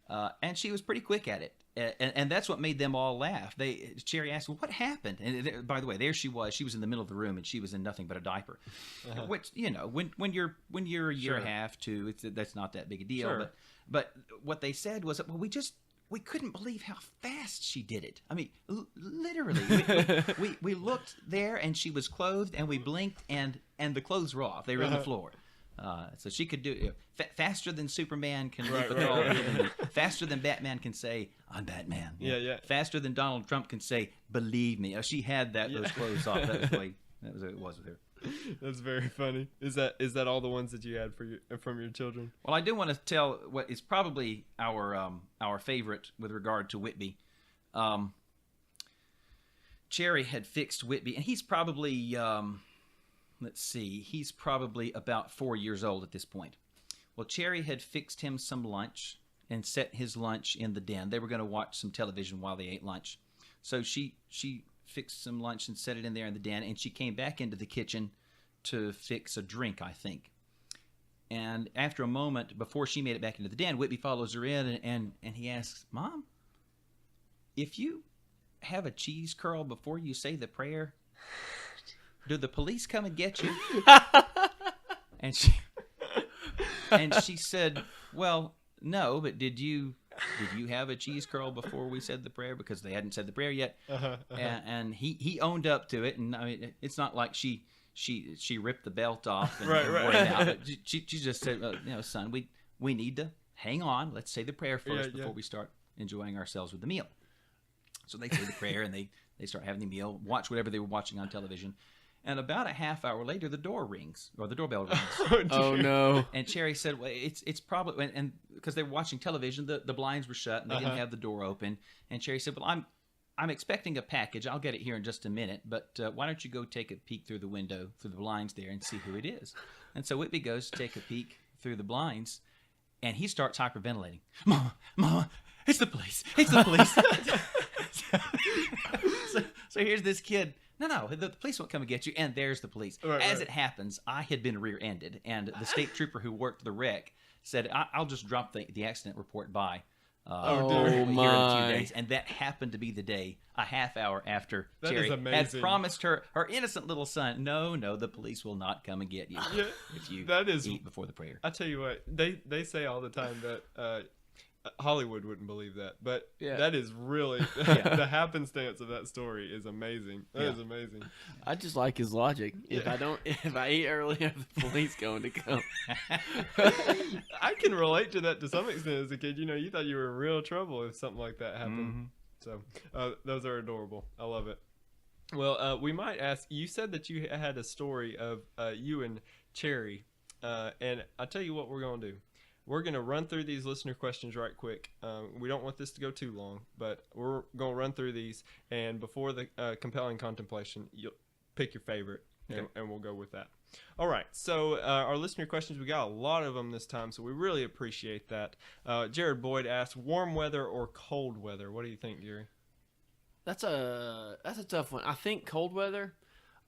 and she was pretty quick at it. And that's what made them all laugh. Cherry asked, "Well, what happened?" And by the way, there she was in the middle of the room, and she was in nothing but a diaper. Which, you know, when you're a year and a half, 2, that's not that big a deal. Sure. But what they said was, well, we couldn't believe how fast she did it. I mean, literally, we looked there, and she was clothed, and we blinked, and the clothes were off. They were on the floor. So she could do it faster than Superman can leap a tall building. Faster than Batman can say, "I'm Batman." Yeah. Faster than Donald Trump can say, "Believe me." She had those clothes off. That was the way it was with her. That's very funny. Is that all the ones that you had from your children? Well, I do want to tell what is probably our favorite with regard to Whitby. Cherry had fixed Whitby, and he's probably he's probably about 4 years old at this point. Well, Cherry had fixed him some lunch and set his lunch in the den. They were going to watch some television while they ate lunch. So she fixed some lunch and set it in there in the den, and she came back into the kitchen to fix a drink, I think. And after a moment, before she made it back into the den, Whitby follows her in, and he asks, "Mom, if you have a cheese curl before you say the prayer, do the police come and get you?" And And she said, well, no, but did you have a cheese curl before we said the prayer? Because they hadn't said the prayer yet. And he owned up to it. And I mean, it's not like she ripped the belt off and wore it out. But she just said, son, we need to hang on. Let's say the prayer first before we start enjoying ourselves with the meal. So they say the prayer and they start having the meal, watch whatever they were watching on television. And about a half hour later, the doorbell rings. Oh no! And Cherry said, "Well, it's probably," and because they were watching television, the blinds were shut and they didn't have the door open. And Cherry said, "Well, I'm expecting a package. I'll get it here in just a minute. But why don't you go take a peek through the window, through the blinds there, and see who it is?" And so Whitby goes to take a peek through the blinds, and he starts hyperventilating. Mama, it's the police! It's the police! so here's this kid. No, the police won't come and get you, and there's the police. As it happens, I had been rear-ended, and the state trooper who worked the wreck said, I'll just drop the accident report by here in a few days. And that happened to be the day, a half hour after Cherry had promised her innocent little son, no, the police will not come and get you if you eat before the prayer. I tell you what, they say all the time that Hollywood wouldn't believe that, but that is really the happenstance of that story is amazing. That is amazing. I just like his logic. If I eat earlier, the police going to come. I can relate to that to some extent as a kid. You thought you were in real trouble if something like that happened. So those are adorable. I love it. Well, we might ask. You said that you had a story of you and Cherry, and I'll tell you what we're gonna do. We're going to run through these listener questions right quick. We don't want this to go too long, but we're going to run through these. And before the compelling contemplation, you'll pick your favorite, and we'll go with that. All right. So our listener questions, we got a lot of them this time, so we really appreciate that. Jared Boyd asked, warm weather or cold weather? What do you think, Gary? That's a tough one. I think cold weather,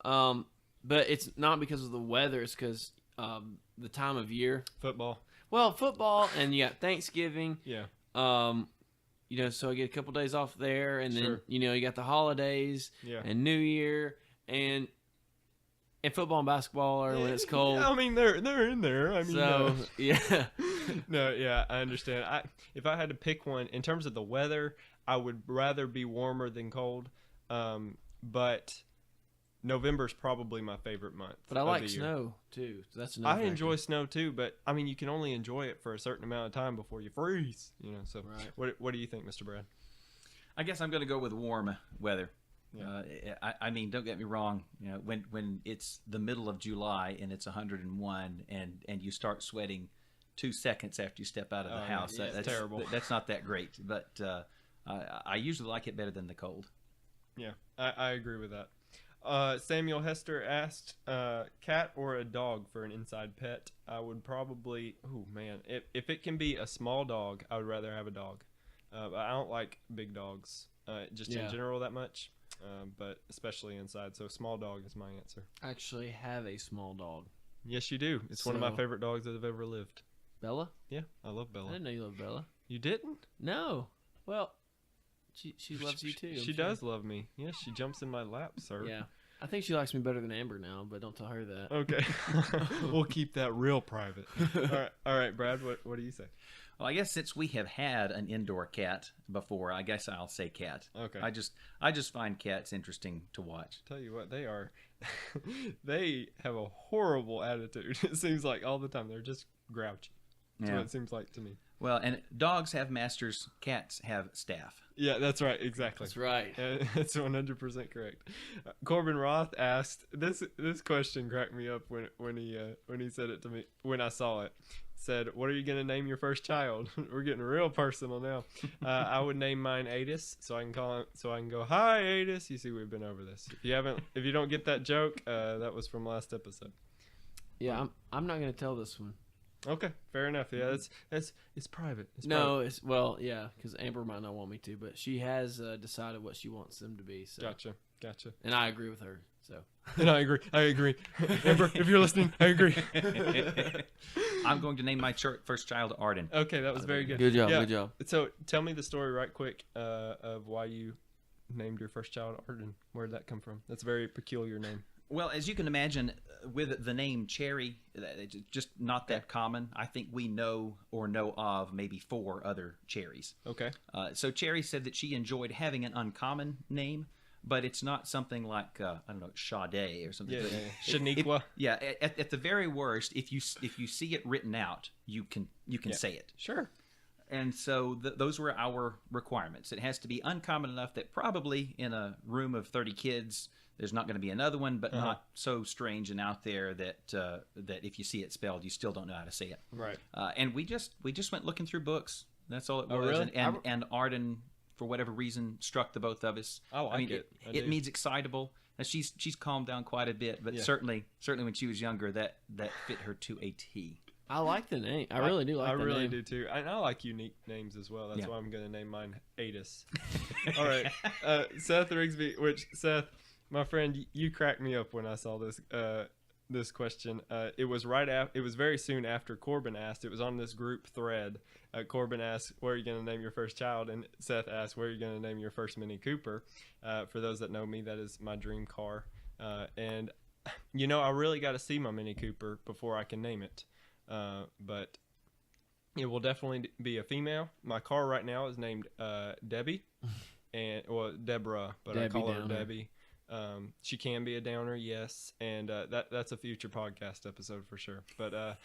but it's not because of the weather. It's because the time of year. Football. Well, football, and you got Thanksgiving. Yeah. So I get a couple days off there, and then you got the holidays and New Year, and football and basketball are when it's cold. I mean, they're in there. I mean, so yeah. No, yeah, I understand. If I had to pick one in terms of the weather, I would rather be warmer than cold. But November's probably my favorite month. But I like snow too. So that's I enjoy snow too, but I mean, you can only enjoy it for a certain amount of time before you freeze. So what do you think, Mr. Brad? I guess I'm going to go with warm weather. Yeah. I mean, don't get me wrong. When it's the middle of July and it's 101 and you start sweating 2 seconds after you step out of the house, that's terrible. That's not that great. But I usually like it better than the cold. Yeah, I agree with that. Samuel Hester asked, cat or a dog for an inside pet? I would probably, if it can be a small dog, I would rather have a dog. I don't like big dogs, in general that much, but especially inside. So small dog is my answer. I actually have a small dog. Yes, you do. It's one of my favorite dogs that have ever lived. Bella? Yeah, I love Bella. I didn't know you loved Bella. You didn't? No. Well, she loves you too. She does love me. Yeah, she jumps in my lap, sir. Yeah. I think she likes me better than Amber now, but don't tell her that. Okay. We'll keep that real private. All right, Brad, what do you say? Well, I guess since we have had an indoor cat before, I guess I'll say cat. Okay. I just find cats interesting to watch. Tell you what, they are. They have a horrible attitude. It seems like all the time they're just grouchy. That's what it seems like to me. Well, and dogs have masters, cats have staff. Yeah, that's right. Exactly. That's right. That's 100% correct. Corbin Roth asked this question cracked me up when he said it to me when I saw it. Said, "What are you going to name your first child?" We're getting real personal now. I would name mine Adis, so I can call him. So I can go, "Hi, Adis." You see, we've been over this. If you don't get that joke, that was from last episode. Yeah, I'm not going to tell this one. Okay, fair enough. Yeah, it's private. It's because Amber might not want me to, but she has decided what she wants them to be. So. Gotcha. And I agree with her. So. And I agree. Amber, if you're listening, I agree. I'm going to name my first child Arden. Okay, that was very good. Good job. So tell me the story right quick of why you named your first child Arden. Where did that come from? That's a very peculiar name. Well, as you can imagine, with the name Cherry, it's just not that common. I think we know or know of maybe 4 other Cherries. Okay. So Cherry said that she enjoyed having an uncommon name, but it's not something like I don't know, Sade or something. Yeah. Shaniqua. Yeah. At the very worst, if you see it written out, you can say it. Sure. And so those were our requirements. It has to be uncommon enough that probably in a room of 30 kids, there's not going to be another one, but not so strange and out there that that if you see it spelled, you still don't know how to say it. Right. And we just went looking through books. That's all it was. Oh, really? And Arden, for whatever reason, struck the both of us. I like it. I It do. means excitable. Now, she's calmed down quite a bit, but certainly when she was younger, that fit her to a T. I like the name. I really do like I the really name. do too. And I like unique names as well. That's Yeah. why I'm going to name mine Adis. All right. Seth Rigsby, which, Seth, my friend, you cracked me up when I saw this question. It was it was very soon after Corbin asked. It was on this group thread. Corbin asked, where are you going to name your first child? And Seth asked, where are you going to name your first Mini Cooper? For those that know me, that is my dream car. And, I really got to see my Mini Cooper before I can name it. But it will definitely be a female. My car right now is named Debbie, Deborah, but I Debbie call her Downer. Debbie. She can be a downer, yes, and that's a future podcast episode for sure. But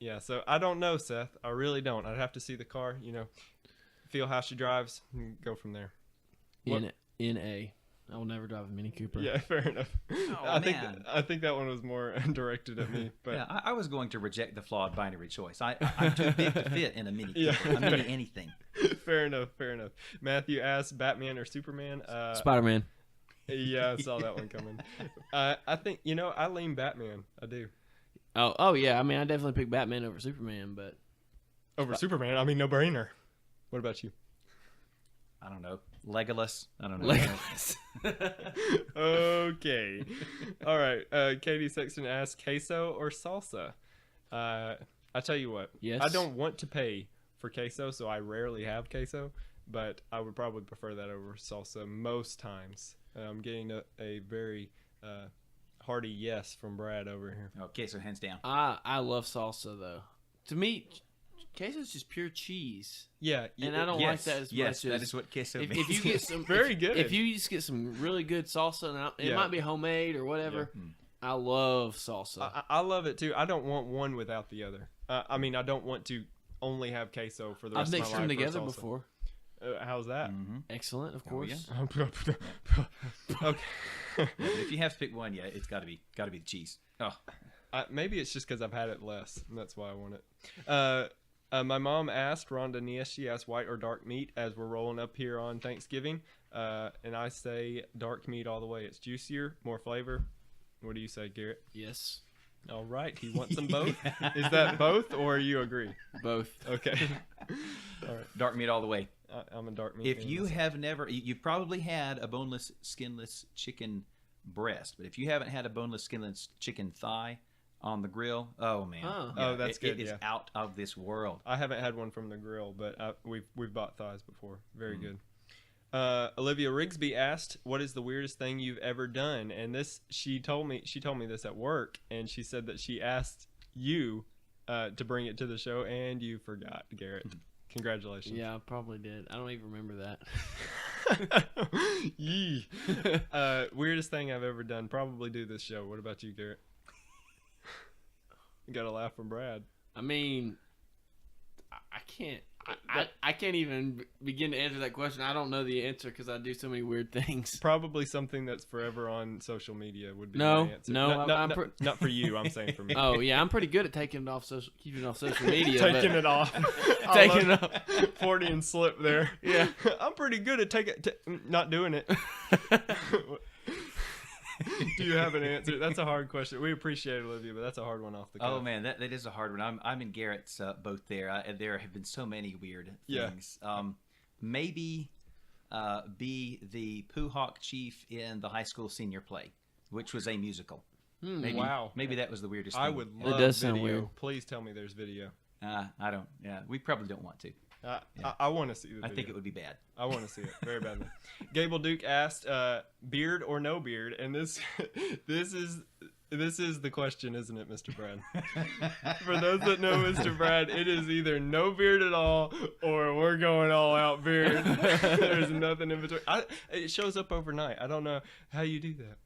yeah, so I don't know, Seth. I really don't. I'd have to see the car, feel how she drives, and go from there. N.A. I will never drive a Mini Cooper. Yeah, fair enough. Oh, man. I think that one was more directed at me. But Yeah, I was going to reject the flawed binary choice. I'm too big to fit in a Mini Cooper. Yeah. A Mini anything. fair enough. Matthew asked, Batman or Superman? Spider-Man. Yeah, I saw that one coming. I think I lean Batman. I do. Oh yeah. I mean, I definitely pick Batman over Superman, but Over Superman. I mean, no brainer. What about you? I don't know. Legolas. I don't know. Legolas. Okay. All right. Katie Sexton asked, queso or salsa? I tell you what. Yes. I don't want to pay for queso, so I rarely have queso, but I would probably prefer that over salsa most times. I'm getting a very hearty yes from Brad over here. Okay, so hands down. I love salsa though. To me, queso is just pure cheese, Yeah. and I don't like that as Yes, much that as is what queso if means. you get some Very good. If you just get some really good salsa, and it Yeah. might be homemade or whatever. I love salsa. I love it too. I don't want one without the other. I mean, I don't want to only have queso for the I've rest of my mixed life. them for together salsa. before. How's that? Excellent, of Oh, course. Okay. Yeah, but if you have to pick one, yeah, it's got to be the cheese. Oh, Maybe it's just because I've had it less, and that's why I want it. My mom asked, Rhonda Nies, she asked white or dark meat as we're rolling up here on Thanksgiving. And I say dark meat all the way. It's juicier, more flavor. What do you say, Garrett? Yes, All right. He wants them both. Is that both, or you agree? both. Okay. dark meat all the way. I'm a dark meat. If man you myself. have never, you've probably had a boneless, skinless chicken breast, but if you haven't had a boneless, skinless chicken thigh on the grill, oh man, Oh. Oh, that's good, It is yeah. out of this world. I haven't had one from the grill, but we've bought thighs before. Very good. Olivia Rigsby asked, "What is the weirdest thing you've ever done?" And this, she told me this at work, and she said that she asked you to bring it to the show, and you forgot, Garrett. Congratulations. Yeah, I probably did. I don't even remember that. Yee. Weirdest thing I've ever done. Probably do this show. What about you, Garrett? You got a laugh from Brad. I mean, I can't. I can't even begin to answer that question. I don't know the answer because I do so many weird things. Probably something that's forever on social media would be No, my answer. no, Not for you. I'm saying for me. Oh yeah, I'm pretty good at keeping it off social media. Taking but it off. Taking it off. Freudian slip there. Yeah. I'm pretty good at not doing it. Do you have an answer? That's a hard question. We appreciate it, Olivia, but that's a hard one off the cuff. Oh man, that is a hard one. I'm in Garrett's boat there. There have been so many weird things. Yeah. Maybe be the Pooh Hawk chief in the high school senior play, which was a musical. Maybe, Wow. Maybe that was the weirdest I thing. would It love does sound video. weird. Please tell me there's video. I don't. Yeah, we probably don't want to. I want to see the video. I think it would be bad. I want to see it very badly. Gable Duke asked, beard or no beard? And this is the question, isn't it, Mr. Brad? For those that know Mr. Brad, it is either no beard at all or we're going all out beard. There's nothing in between. It shows up overnight. I don't know how you do that.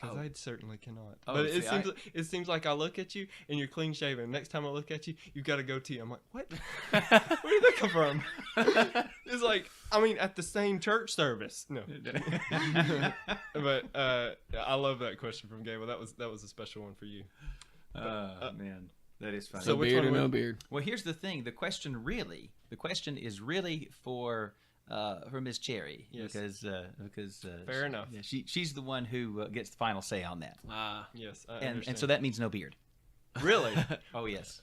Because I certainly cannot. But it seems like I look at you and you're clean shaven. Next time I look at you, you've got a goatee. I'm like, what? Where did that come from? It's like, I mean, at the same church service. No. But I love that question from Gable. That was a special one for you. Man, that is funny. So beard or no beard? Well, here's the thing. The question is really for Miss Cherry. Yes. Because Fair enough. Yeah, she's the one who gets the final say on that. Yes, I And understand. so that means no beard. Really? Oh yes.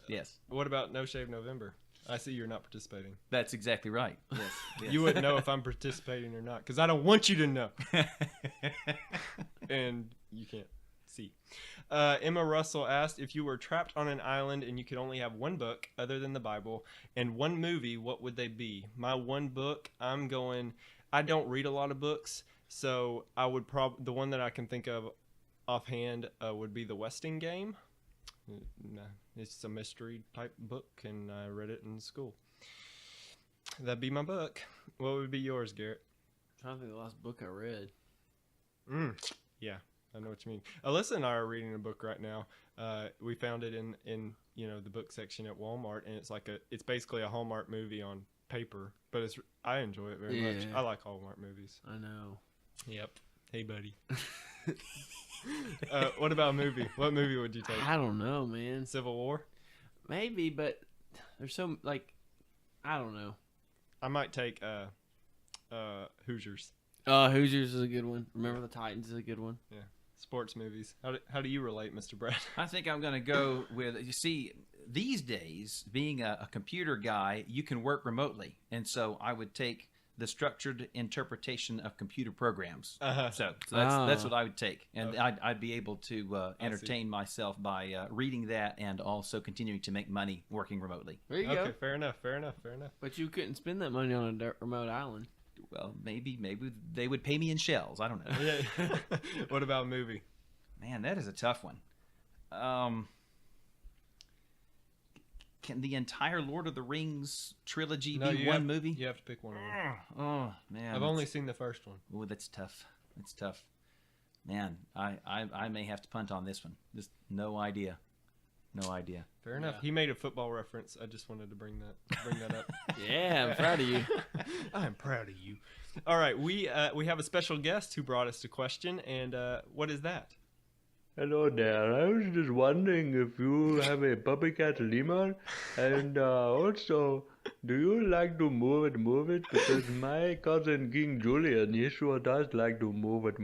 What about No Shave November? I see you're not participating. That's exactly right. Yes. You wouldn't know if I'm participating or not because I don't want you to know. And you can't see. Emma Russell asked, if you were trapped on an island and you could only have one book other than the Bible and one movie, what would they be? My one book, I don't read a lot of books, so I would the one that I can think of offhand would be The Westing Game. It's a mystery type book, and I read it in school. That'd be my book. What would be yours, Garrett? I'm trying to think of the last book I read. Yeah, I know what you mean. Alyssa and I are reading a book right now. We found it in the book section at Walmart, and it's basically a Hallmark movie on paper, but I enjoy it very much. I like Hallmark movies. I know. Yep. Hey, buddy. What about a movie? What movie would you take? I don't know, man. Civil War? Maybe, but there's so I don't know. I might take Hoosiers. Hoosiers is a good one. Remember the Titans is a good one. Yeah. Sports movies. How do you relate, Mr. Brad? I think I'm going to go with, you see, these days, being a computer guy, you can work remotely. And so I would take the structured interpretation of computer programs. So that's what I would take. And I'd be able to entertain myself by reading that and also continuing to make money working remotely. There you Okay, go. fair enough. But you couldn't spend that money on a remote island. Well, maybe they would pay me in shells. I don't know. Yeah. What about a movie? Man, that is a tough one. Can the entire Lord of the Rings trilogy be one movie? You have to pick one of them. Oh man, I've only seen the first one. Oh, that's tough. It's tough. Man, I may have to punt on this one. Just no idea. Fair enough. He made a football reference. I just wanted to bring that up. Yeah, I'm proud of you. I'm proud of you. All right, we have a special guest who brought us a question, and what is that? Hello there. I was just wondering if you have a puppy cat lemur, and also, do you like to move it? Because my cousin King Julian, he sure does like to move it.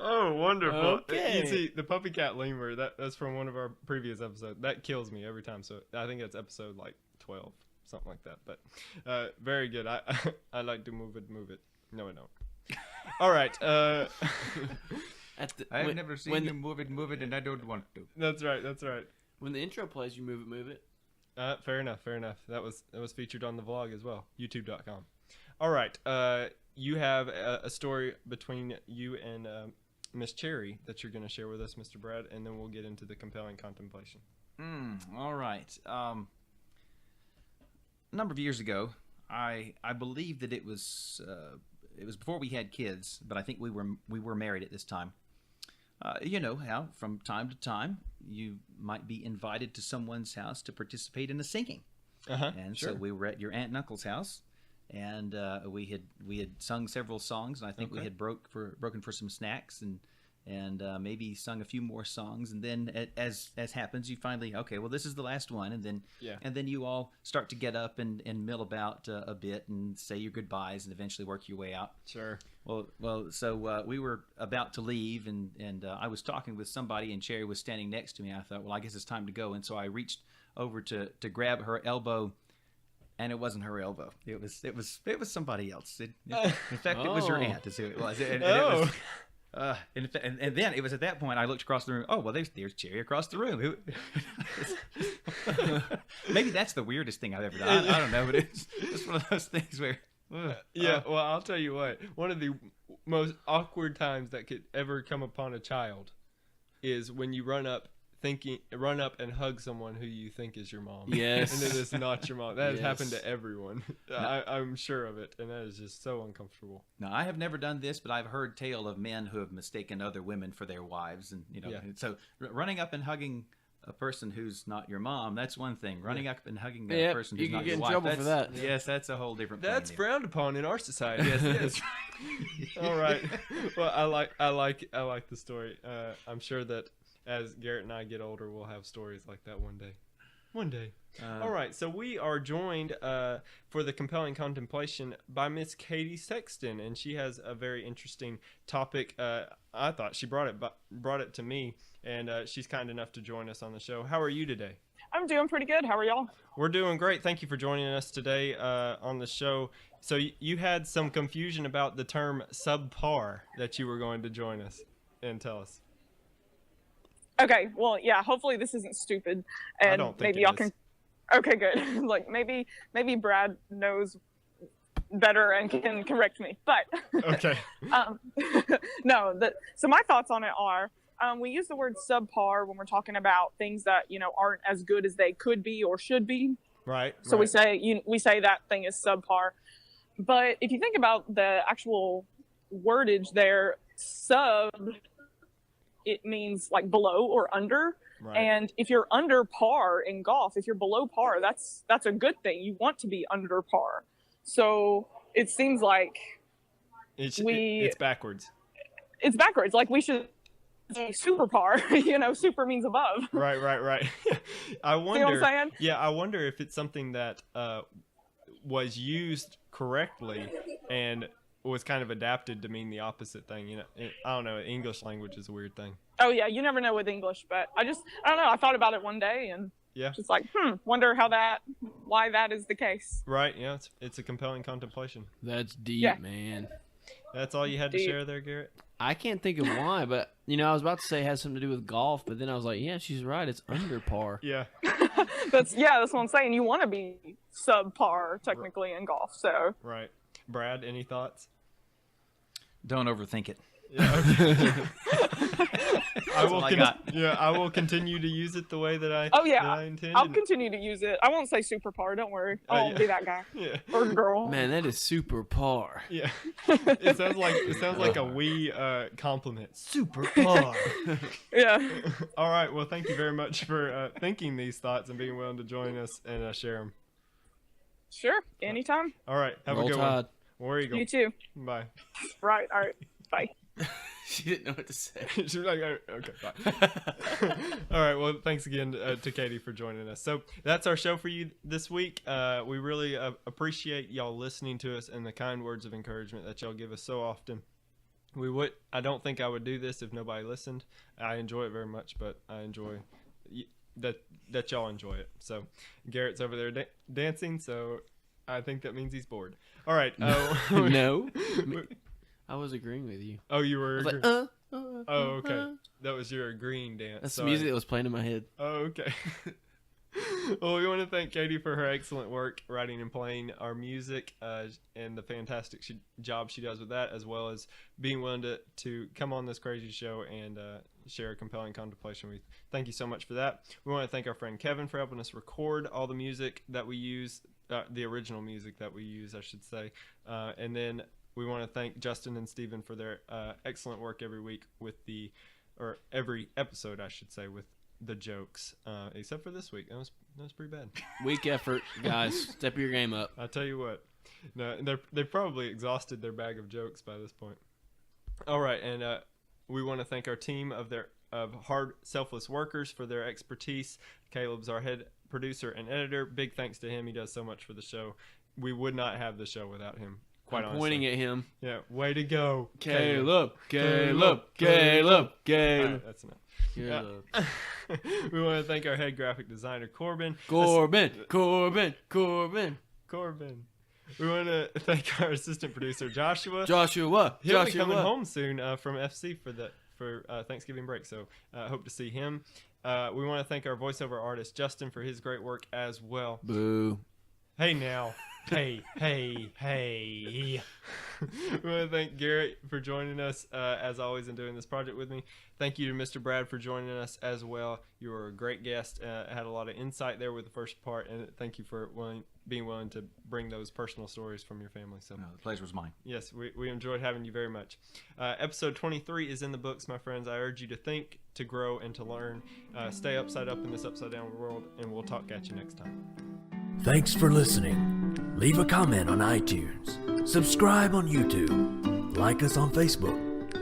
Oh, wonderful! Okay. You see, the puppy cat lemur. That's from one of our previous episodes. That kills me every time. So I think that's episode 12, something like that. But very good. I like to move it. No, I don't. All right. I've never seen you move it, and I don't want to. That's right. When the intro plays, you move it. Fair enough. That was featured on the vlog as well. YouTube.com. All right. You have a story between you and Miss Cherry that you're going to share with us, Mr. Brad, and then we'll get into the compelling contemplation. All right. A number of years ago, I believe that it was before we had kids, but I think we were married at this time. You know how from time to time you might be invited to someone's house to participate in a singing, and sure. so we were at your aunt and uncle's house, and we had sung several songs, and I think we had broken for some snacks and maybe sung a few more songs, and then as happens, you finally well, this is the last one, and then you all start to get up and mill about a bit and say your goodbyes and eventually work your way out. Sure. Well, so we were about to leave, and I was talking with somebody, and Cherry was standing next to me. I thought, well, I guess it's time to go, and so I reached over to grab her elbow. And it wasn't her elbow. It was somebody else. In fact, it was your aunt. Is who it was. And And then it was at that point I looked across the room. Oh, well, there's Jerry across the room. Maybe that's the weirdest thing I've ever done. I don't know, but it's one of those things where. Yeah, well, I'll tell you what. One of the most awkward times that could ever come upon a child is when you run up and hug someone who you think is your mom. Yes. And it is not your mom. That has happened Yes. to everyone. I'm sure of it, and that is just so uncomfortable. Now, I have never done this, but I've heard tale of men who have mistaken other women for their wives, and Yeah. so running up and hugging a person who's not your mom, that's one thing. Running up and hugging a Yep, person you who's can not get your in wife, trouble for that's- that. Yes, that's a whole different. That's thing. frowned upon in our society. Yes, it is. All right. Well, I like the story. I'm sure that as Garrett and I get older, we'll have stories like that one day. One day. All right. So we are joined for the compelling contemplation by Miss Katie Sexton, and she has a very interesting topic. I thought she brought it to me, and she's kind enough to join us on the show. How are you today? I'm doing pretty good. How are y'all? We're doing great. Thank you for joining us today on the show. So you had some confusion about the term subpar that you were going to join us and tell us. Okay, well, yeah, hopefully this isn't stupid. And I don't think maybe y'all can. Okay, good. Like maybe Brad knows better and can correct me. But Okay. no, so my thoughts on it are we use the word subpar when we're talking about things that, aren't as good as they could be or should be. Right. So we right. say that thing is subpar. But if you think about the actual wordage there, sub, it means like below or under. Right. And if you're under par in golf, if you're below par, that's a good thing. You want to be under par. So it seems like It's it's backwards. It's backwards. Like we should say super par. Super means above. Right. I wonder. See what I'm saying? Yeah, I wonder if it's something that was used correctly and was kind of adapted to mean the opposite thing. I don't know. English language is a weird thing. Oh yeah, you never know with English, but I don't know. I thought about it one day and Yeah. just like, wonder why that is the case. Right. Yeah. It's a compelling contemplation. That's deep, Yeah. man. That's all you had to Deep. share there, Garrett? I can't think of why, but I was about to say it has something to do with golf, but then I was like, yeah, she's right. It's under par. Yeah. That's what I'm saying. You want to be subpar technically in golf. So Right. Brad, any thoughts? Don't overthink it. Yeah. Okay. I will. all I got. Yeah, I will continue to use it the way that I. Oh, yeah. That I intended. I'll continue to use it. I won't say super par. Don't worry. I won't yeah. be that guy Yeah. or girl. Man, that is super par. Yeah. It sounds like a wee compliment. Super par. Yeah. All right. Well, thank you very much for thinking these thoughts and being willing to join us and share them. Sure. Anytime. All right. Have Roll a good Tide. one. War Eagle. You too. Bye. Right. All right. Bye. She didn't know what to say. She was like, "Oh, okay, bye." All right. Well, thanks again to Katie for joining us. So that's our show for you this week. We really appreciate y'all listening to us and the kind words of encouragement that y'all give us so often. I don't think I would do this if nobody listened. I enjoy it very much, but I enjoy that y'all enjoy it. So Garrett's over there dancing, so I think that means he's bored. All right. No. I was agreeing with you. Oh, you were. I was like, agreeing. Oh, okay. That was your agreeing dance. That's the Sorry. music that was playing in my head. Oh, okay. Well, we want to thank Katie for her excellent work writing and playing our music and the fantastic job she does with that, as well as being willing to come on this crazy show and share a compelling contemplation with you. Thank you so much for that. We want to thank our friend Kevin for helping us record all the music that we use, the original music that we use, I should say. And then we want to thank Justin and Stephen for their excellent work every week or every episode, I should say, with the jokes, except for this week. That was pretty bad. Weak effort, guys. Step your game up. I tell you what, no, they've probably exhausted their bag of jokes by this point. All right, and we want to thank our team of hard, selfless workers for their expertise. Caleb's our head producer and editor. Big thanks to him. He does so much for the show. We would not have the show without him. Quite I'm honestly. pointing at him. Yeah, way to go, Caleb. All right, that's enough. Caleb. We want to thank our head graphic designer, Corbin. Corbin. We want to thank our assistant producer Joshua. Joshua. He'll be coming home soon from FC for Thanksgiving break, so hope to see him. We want to thank our voiceover artist Justin for his great work as well. Boo. Hey now. Hey. We want to thank Garrett for joining us, as always, and doing this project with me. Thank you to Mr. Brad for joining us as well. You were a great guest. Had a lot of insight there with the first part, and thank you for being willing to bring those personal stories from your family. So The pleasure was mine. yes, we enjoyed having you very much. Episode 23 is in the books, my friends. I urge you to think, to grow, and to learn. Stay upside up in this upside down world, and we'll talk at you next time. Thanks for listening. Leave a comment on iTunes, subscribe on YouTube, like us on Facebook,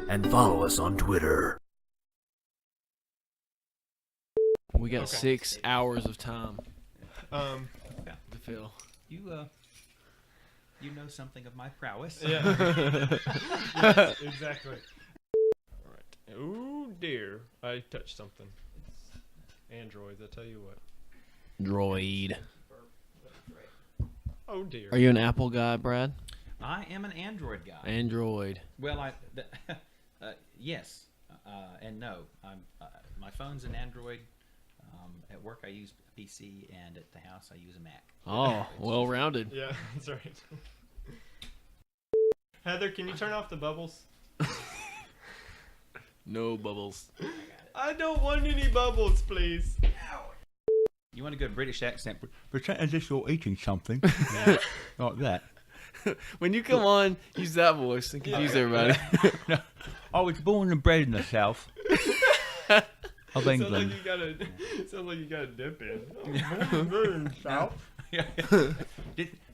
and follow us on Twitter. We got 6 hours of time to fill. You know something of my prowess. Yeah. Yes, exactly. All right. Oh dear, I touched something. It's androids, I tell you what. Droid. Oh dear. Are you an Apple guy, Brad? I am an Android guy. Android. Well, yes, and no. My phone's an Android. At work, I use a PC, and at the house, I use a Mac. Oh, well-rounded. Yeah, that's right. Heather, can you turn off the bubbles? No bubbles. I don't want any bubbles, please. You want a good British accent? Pretend as if you're eating something. Like that. When you come on, use that voice and confuse everybody. I was born and bred in the south of Sounds England. like you got a dip in. South. Hey,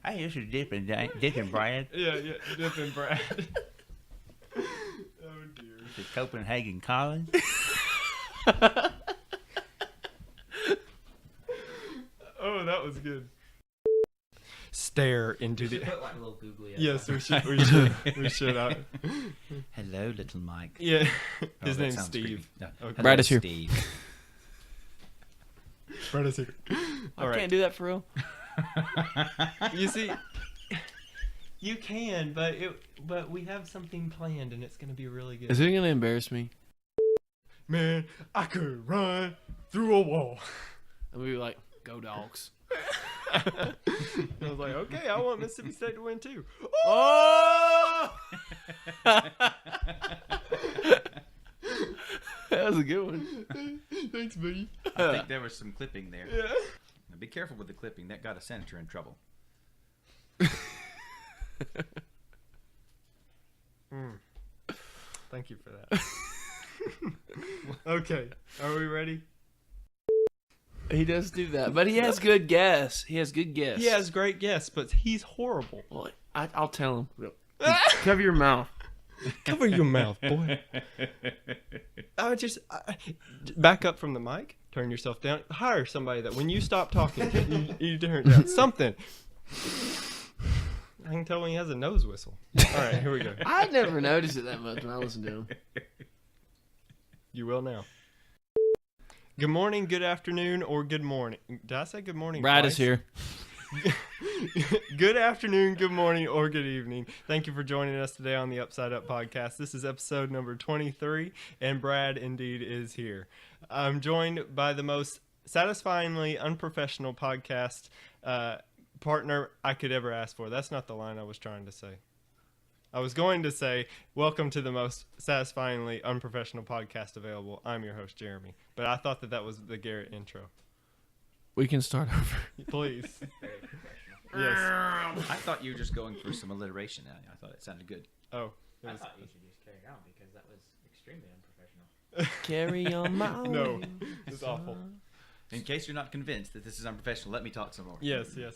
this is Dippin' Brad. Yeah, dip in Brad. Oh dear. This is Copenhagen Collins. Oh, that was good. Stare into the. Put like a little googly eye. Yes, we should. We should. Hello, little Mike. Yeah, Oh, his that name's sounds Steve. creepy. No. Okay. Hello, Brad is here. Steve. Brad is here. All I right. can't do that for real. You see, you can, but we have something planned, and it's gonna be really good. Is it going to embarrass me? Man, I could run through a wall. And we were like, go dogs. I was like, okay, I want Mississippi State to win too. Oh! That was a good one. Thanks, buddy. I think there was some clipping there. Yeah. Now, be careful with the clipping. That got a senator in trouble. Thank you for that. Okay, are we ready? He does do that, but he has good guess. He has good guess. He has great guests, but he's horrible. Well, I'll tell him. Cover your mouth. Cover your mouth, boy. I would just back up from the mic, turn yourself down, hire somebody that when you stop talking, you turn it down. Something. I can tell when he has a nose whistle. All right, here we go. I never noticed it that much when I listen to him. You will now. Good morning, good afternoon, or good morning. Did I say good morning? Brad twice? is here. Good afternoon, good morning, or good evening. Thank you for joining us today on the Upside Up Podcast. This is episode number 23, and Brad indeed is here. I'm joined by the most satisfyingly unprofessional podcast partner I could ever ask for. That's not the line I was trying to say. I was going to say, welcome to the most satisfyingly unprofessional podcast available. I'm your host, Jeremy. But I thought that was the Garrett intro. We can start over. Please. Yes. I thought you were just going through some alliteration. I thought it sounded good. Oh. I thought you should just carry on because that was extremely unprofessional. Carry on my No. way. It's awful. In case you're not convinced that this is unprofessional, let me talk some more. Yes, yes.